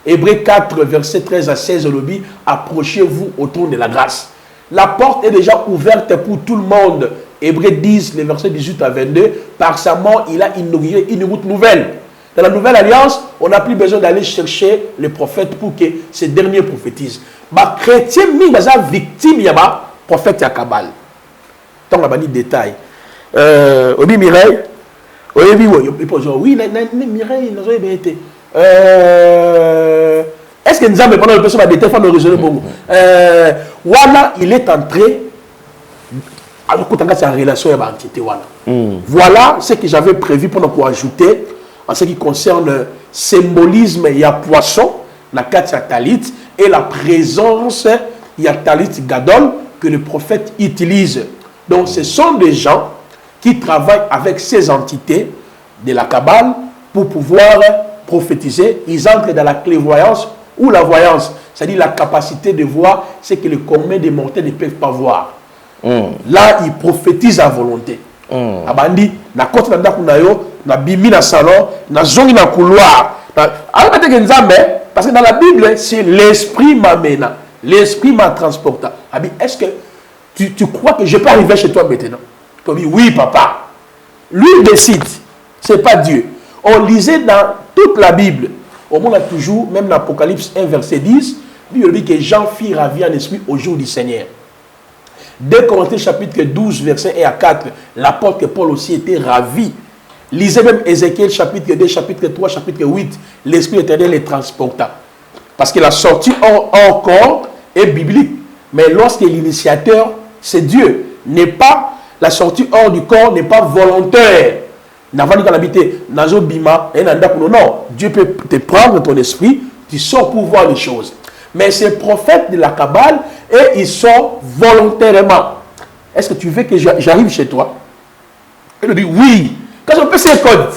Hébreux 4, verset 13 à 16, le dit, approchez-vous au trône de la grâce. La porte est déjà ouverte pour tout le monde. Hébreux 10, les versets 18 à 22, par sa mort, il a inauguré une route nouvelle. Dans la nouvelle alliance, on n'a plus besoin d'aller chercher les prophètes pour que ces derniers prophétisent. Les chrétiens, ils sont victimes de prophète à Kabal. Tant qu'on a dit détail. Obi Mireille, oui, Mireille, nous avons bien été. Est-ce que nous avons pendant le personne des téléphones originaux pour voilà, il est entré. Alors, quand on a en relation avec l'entité, voilà ce que j'avais prévu pour nous ajouter en ce qui concerne le symbolisme. Il y a poisson, la carte talit, et la présence, il y a talit gadol que le prophète utilise. Donc, ce sont des gens qui travaillent avec ces entités de la Kabbale pour pouvoir prophétiser. Ils entrent dans la clairvoyance ou la voyance, c'est-à-dire la capacité de voir ce que les communs des mortels ne peuvent pas voir. Là, ils prophétisent à volonté. Abandi, na côté na ndako na yo, na bimi na salon, na zongi na couloir. Parce que dans la Bible, c'est l'esprit m'amène, l'esprit m'a transporté. Est-ce que tu crois que je peux arriver chez toi maintenant? Tu dis oui, papa. Lui décide, c'est pas Dieu. On lisait dans toute la Bible, au moins toujours, même dans l'Apocalypse 1, verset 10, il dit que Jean fit ravir en esprit au jour du Seigneur. 2 Corinthiens chapitre 12, verset 1 à 4, l'apôtre Paul aussi était ravi Lisez même Ézéchiel chapitre 2, chapitre 3, chapitre 8. L'Esprit éternel les transporta. Parce que la sortie hors corps est biblique. Mais lorsque l'initiateur, c'est Dieu, n'est pas, la sortie hors du corps n'est pas volontaire. Non, Dieu peut te prendre ton esprit, tu sors pour voir les choses. Mais ces prophètes de la Kabbale, et ils sortent volontairement. Est-ce que tu veux que j'arrive chez toi? Il lui dit oui. Quand je peux ces codes,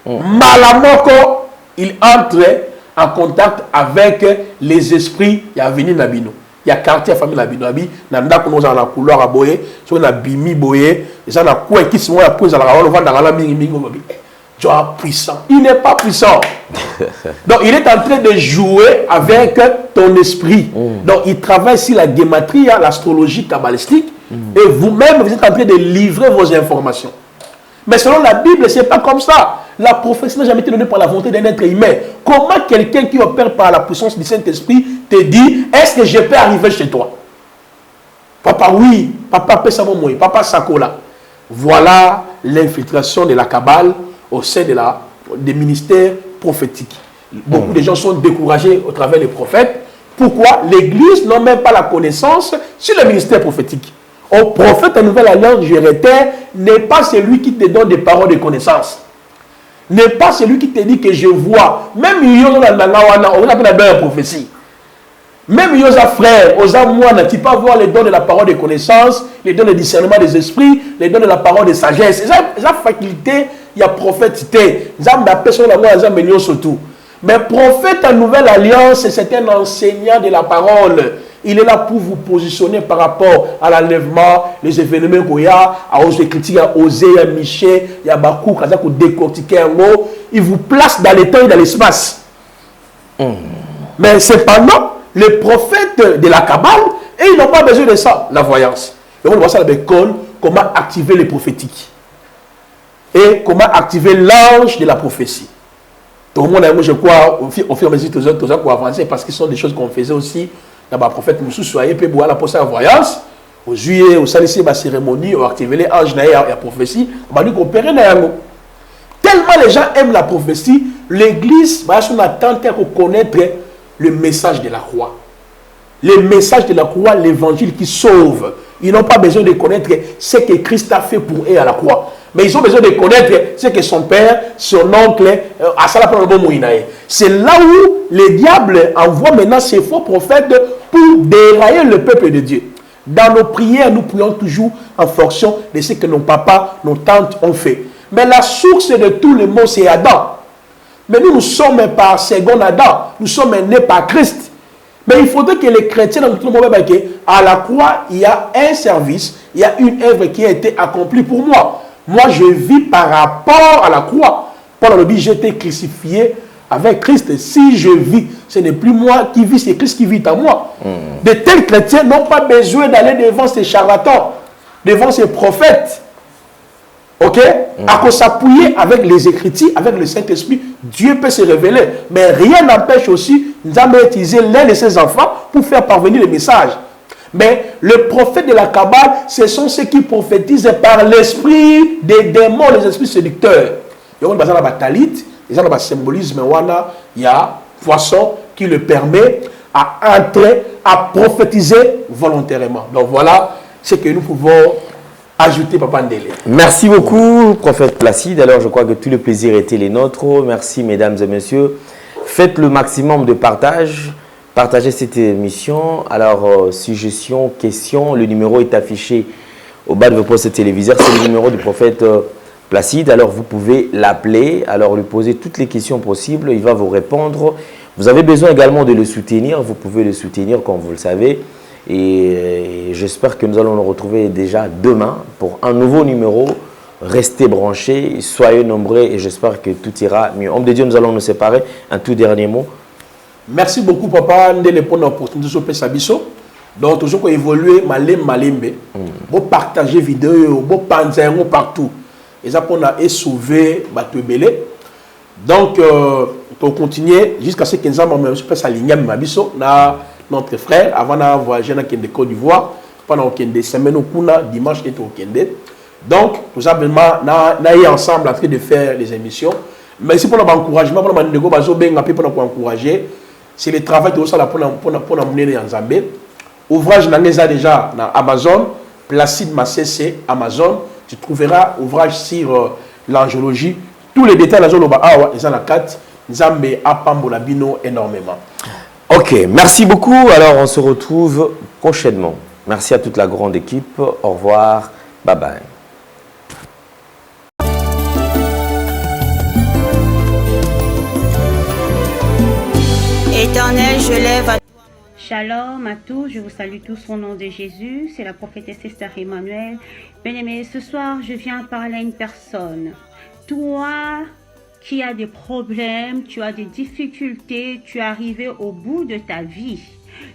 Malamoko, il entre en contact avec les esprits. Il y a venu Nabino. Il y a quartier à famille Nabino. Nanda qu'on a la couloir à boyer, sur la bimi boyer, ils ont la quoi qui se voit après la ravale, dans la mingi. Tu es puissant. Il n'est pas puissant. Donc il est en train de jouer avec ton esprit. Donc il travaille sur la gématrie, l'astrologie kabbalistique, et vous-même vous êtes en train de livrer vos informations. Mais selon la Bible, ce n'est pas comme ça. La prophétie n'a jamais été donnée par la volonté d'un être humain. Comment quelqu'un qui opère par la puissance du Saint-Esprit te dit, est-ce que je peux arriver chez toi? Papa, oui. Papa, Pesamomoui. Papa, Sakola. Voilà l'infiltration de la Kabbale au sein des ministères prophétiques. Beaucoup de gens sont découragés au travers des prophètes. Pourquoi? L'Église n'a même pas la connaissance sur le ministère prophétique. Au prophète en Nouvelle Alliance, n'est pas celui qui te donne des paroles de connaissance. N'est pas celui qui te dit que je vois. Même il y a la prophétie. Même il y a frère, tu peux avoir les dons de la parole de connaissance, les dons de discernement des esprits, les dons de la parole de sagesse. Les facultés, il y a prophète. Mais prophète en Nouvelle Alliance, c'est un enseignant de la parole. Il est là pour vous positionner par rapport à l'enlèvement, les événements qu'il y a, aux écritures, à Osée, à Michel, il y a beaucoup, il faut décortiquer un mot. Il vous place dans le temps et dans l'espace. Mais cependant, les prophètes de la Kabbale, et ils n'ont pas besoin de ça, la voyance. Et on voit ça dans l'école, comment activer les prophétiques. Et comment activer l'ange de la prophétie. Tout le monde, je crois, au fur et à mesure, tous pour avancer, parce que ce sont des choses qu'on faisait aussi. Dans le prophète Moussou soyez peut boire la poste à voyance au juillet au salissé ma cérémonie au activer les anges et la prophétie on va dire qu'on perd tellement les gens aiment la prophétie l'église va son attente à reconnaître le message de la croix, le message de la croix, l'évangile qui sauve. Ils n'ont pas besoin de connaître ce que Christ a fait pour eux à la croix, mais ils ont besoin de connaître ce que son père, son oncle, c'est là où le diable envoie maintenant ses faux prophètes pour dérailler le peuple de Dieu. Dans nos prières, nous prions toujours en fonction de ce que nos papas, nos tantes ont fait. Mais la source de tout le mot, c'est Adam. Mais nous sommes par second Adam. Nous sommes nés par Christ. Mais il faudrait que les chrétiens, dans tout le monde, à la croix, il y a un service, il y a une œuvre qui a été accomplie pour moi. Moi, je vis par rapport à la croix. Paul a dit, j'ai été crucifié avec Christ. Si je vis, ce n'est plus moi qui vis, c'est Christ qui vit en moi. De tels chrétiens n'ont pas besoin d'aller devant ces charlatans, devant ces prophètes. Ok? À cause s'appuyer avec les Écritures, avec le Saint-Esprit, Dieu peut se révéler. Mais rien n'empêche aussi, nous avons utilisé l'un de ses enfants pour faire parvenir le message. Mais le prophète de la Kabbale, ce sont ceux qui prophétisent par l'esprit des démons, les esprits séducteurs. Il y a un talit, il y a un symbolisme, il y a poisson qui le permet à entrer, à prophétiser volontairement. Donc voilà ce que nous pouvons ajouter, Papa Ndele. Merci beaucoup, prophète Placide. Alors je crois que tout le plaisir était les nôtres. Merci, mesdames et messieurs. Faites le maximum de partage. Partagez cette émission. Alors, suggestions, questions, le numéro est affiché au bas de vos postes téléviseurs. C'est le numéro du prophète Placide. Alors, vous pouvez l'appeler, alors lui poser toutes les questions possibles. Il va vous répondre. Vous avez besoin également de le soutenir. Vous pouvez le soutenir, comme vous le savez. Et j'espère que nous allons nous retrouver déjà demain pour un nouveau numéro. Restez branchés, soyez nombreux et j'espère que tout ira mieux. Homme de Dieu, nous allons nous séparer. Un tout dernier mot. Merci beaucoup, Papa, de pour l'opportunité de faire ça. Donc, toujours évoluer, malembe. Vous partagez vidéo, vous pensez partout. Et ça, pour nous sauver, donc, pour continuer, jusqu'à ce que nous avons aligné notre frère, avant de voyager dans la Côte d'Ivoire, pendant des semaines, dimanche, et au Kende. Donc, nous avons vraiment ensemble en train de faire les émissions. Merci pour l'encouragement, pour encourager. C'est le travail de ça pour amener en Zambie. Ouvrage déjà dans Amazon, Placide Massé, Amazon. Tu trouveras ouvrage sur l'angiologie. Tous les détails dans la 4. Zambé a Pambolabino énormément. Ok, merci beaucoup. Alors, on se retrouve prochainement. Merci à toute la grande équipe. Au revoir. Bye bye. Éternel, je lève à... Shalom à tous, je vous salue tous au nom de Jésus. C'est la prophétesse Esther Emmanuel. Bien-aimés, ce soir, je viens parler à une personne. Toi qui as des problèmes, tu as des difficultés, tu es arrivé au bout de ta vie.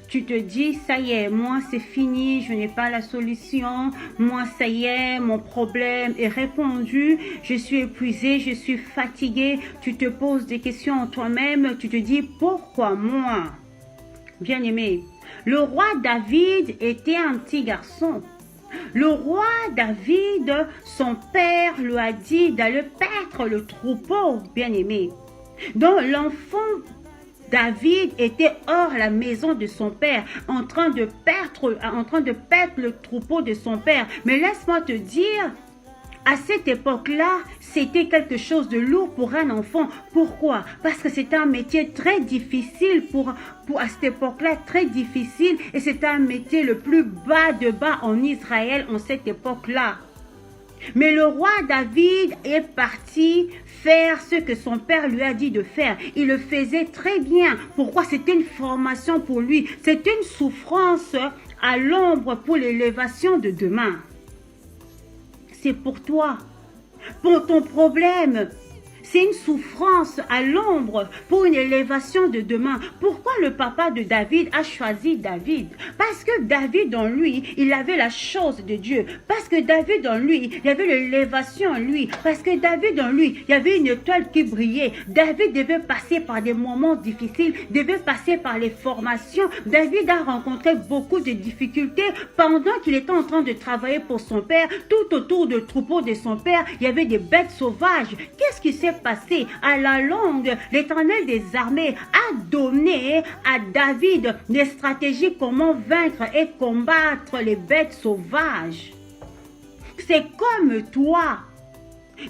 Tu te dis, ça y est, moi c'est fini, je n'ai pas la solution, moi ça y est, mon problème est répondu, je suis épuisé, je suis fatigué. Tu te poses des questions en toi-même, tu te dis, pourquoi moi? Bien-aimé, le roi David était un petit garçon. Le roi David, son père lui a dit d'aller paître le troupeau, bien-aimé. Donc l'enfant David était hors la maison de son père, en train de paître le troupeau de son père. Mais laisse-moi te dire, à cette époque-là, c'était quelque chose de lourd pour un enfant. Pourquoi? Parce que c'était un métier très difficile à cette époque-là, très difficile. Et c'était un métier le plus bas de bas en Israël en cette époque-là. Mais le roi David est parti faire ce que son père lui a dit de faire. Il le faisait très bien. Pourquoi? C'était une formation pour lui. C'était une souffrance à l'ombre pour l'élévation de demain. C'est pour toi, pour ton problème. C'est une souffrance à l'ombre pour une élévation de demain. Pourquoi le papa de David a choisi David? Parce que David en lui, il avait la chose de Dieu. Parce que David en lui, il y avait l'élévation en lui. Parce que David en lui, il y avait une étoile qui brillait. David devait passer par des moments difficiles, devait passer par les formations. David a rencontré beaucoup de difficultés pendant qu'il était en train de travailler pour son père. Tout autour du troupeau de son père, il y avait des bêtes sauvages. Qu'est-ce qui s'est passé? À la longue, l'Éternel des armées a donné à David des stratégies comment vaincre et combattre les bêtes sauvages. C'est comme toi.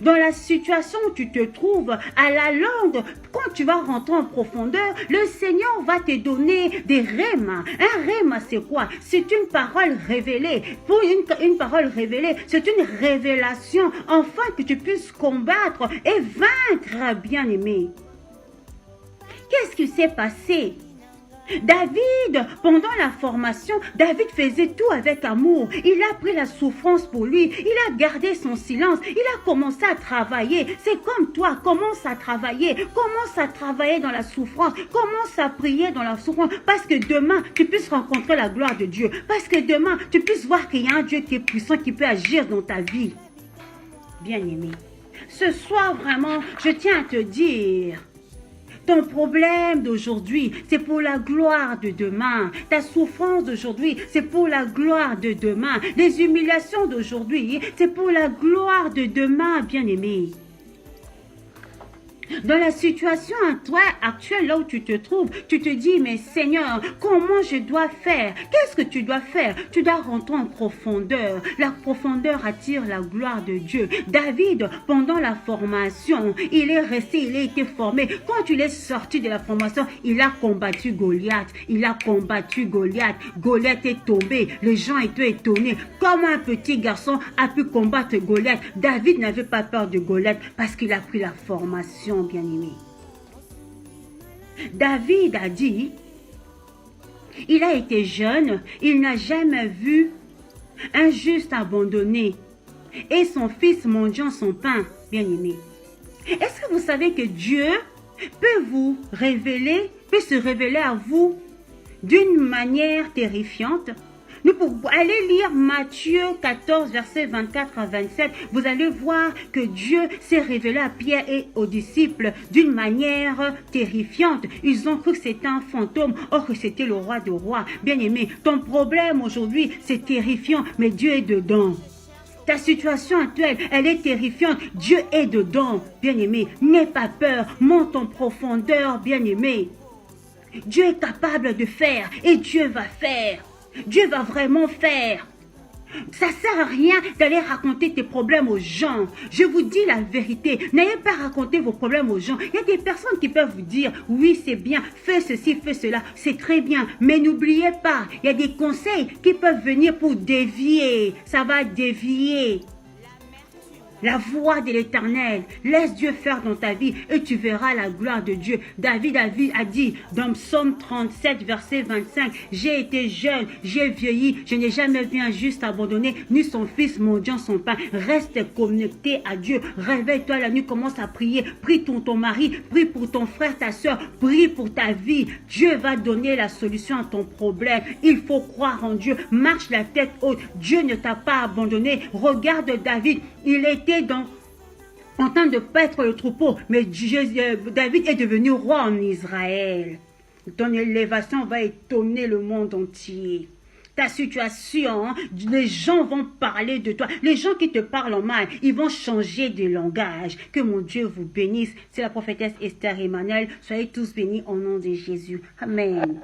Dans la situation où tu te trouves, à la longue, quand tu vas rentrer en profondeur, le Seigneur va te donner des rhémas. Un rhéma, c'est quoi? C'est une parole révélée. Pour une parole révélée, c'est une révélation, afin que tu puisses combattre et vaincre, bien-aimé. Qu'est-ce qui s'est passé? David, pendant la formation, David faisait tout avec amour. Il a pris la souffrance pour lui. Il a gardé son silence. Il a commencé à travailler. C'est comme toi, commence à travailler. Commence à travailler dans la souffrance. Commence à prier dans la souffrance. Parce que demain, tu puisses rencontrer la gloire de Dieu. Parce que demain, tu puisses voir qu'il y a un Dieu qui est puissant, qui peut agir dans ta vie. Bien-aimé, ce soir, vraiment, je tiens à te dire... Ton problème d'aujourd'hui, c'est pour la gloire de demain. Ta souffrance d'aujourd'hui, c'est pour la gloire de demain. Les humiliations d'aujourd'hui, c'est pour la gloire de demain, bien-aimé. Dans la situation actuelle, là où tu te trouves, tu te dis, mais Seigneur, comment je dois faire? Qu'est-ce que tu dois faire? Tu dois rentrer en profondeur. La profondeur attire la gloire de Dieu. David, pendant la formation, il est resté, il a été formé. Quand il est sorti de la formation, il a combattu Goliath. Il a combattu Goliath. Goliath est tombé. Les gens étaient étonnés. Comment un petit garçon a pu combattre Goliath? David n'avait pas peur de Goliath parce qu'il a pris la formation. Bien-aimé. David a dit, il a été jeune, il n'a jamais vu un juste abandonné et son fils mendiant son pain, bien-aimé. Est-ce que vous savez que Dieu peut se révéler à vous d'une manière terrifiante? Nous pouvons aller lire Matthieu 14, versets 24 à 27. Vous allez voir que Dieu s'est révélé à Pierre et aux disciples d'une manière terrifiante. Ils ont cru que c'était un fantôme, or que c'était le roi des rois. Bien-aimé, ton problème aujourd'hui, c'est terrifiant, mais Dieu est dedans. Ta situation actuelle, elle est terrifiante. Dieu est dedans, bien-aimé. N'aie pas peur, monte en profondeur, bien-aimé. Dieu est capable de faire et Dieu va faire. Dieu va vraiment faire. Ça ne sert à rien d'aller raconter tes problèmes aux gens. Je vous dis la vérité. N'ayez pas raconté vos problèmes aux gens. Il y a des personnes qui peuvent vous dire, oui, c'est bien, fais ceci, fais cela. C'est très bien. Mais n'oubliez pas, il y a des conseils qui peuvent venir pour dévier. Ça va dévier la voix de l'Éternel. Laisse Dieu faire dans ta vie et tu verras la gloire de Dieu. David a dit dans Psaume 37, verset 25, « J'ai été jeune, j'ai vieilli, je n'ai jamais vu un juste abandonné, ni son fils mendiant son pain. » Reste connecté à Dieu. Réveille-toi la nuit, commence à prier. Prie pour ton mari, prie pour ton frère, ta soeur, prie pour ta vie. Dieu va donner la solution à ton problème. Il faut croire en Dieu. Marche la tête haute. Dieu ne t'a pas abandonné. Regarde David, il était en train de paître le troupeau, mais David est devenu roi en Israël. Ton élévation va étonner le monde entier. Ta situation, les gens vont parler de toi. Les gens qui te parlent en mal, ils vont changer de langage. Que mon Dieu vous bénisse. C'est la prophétesse Esther Emmanuel. Soyez tous bénis au nom de Jésus. Amen.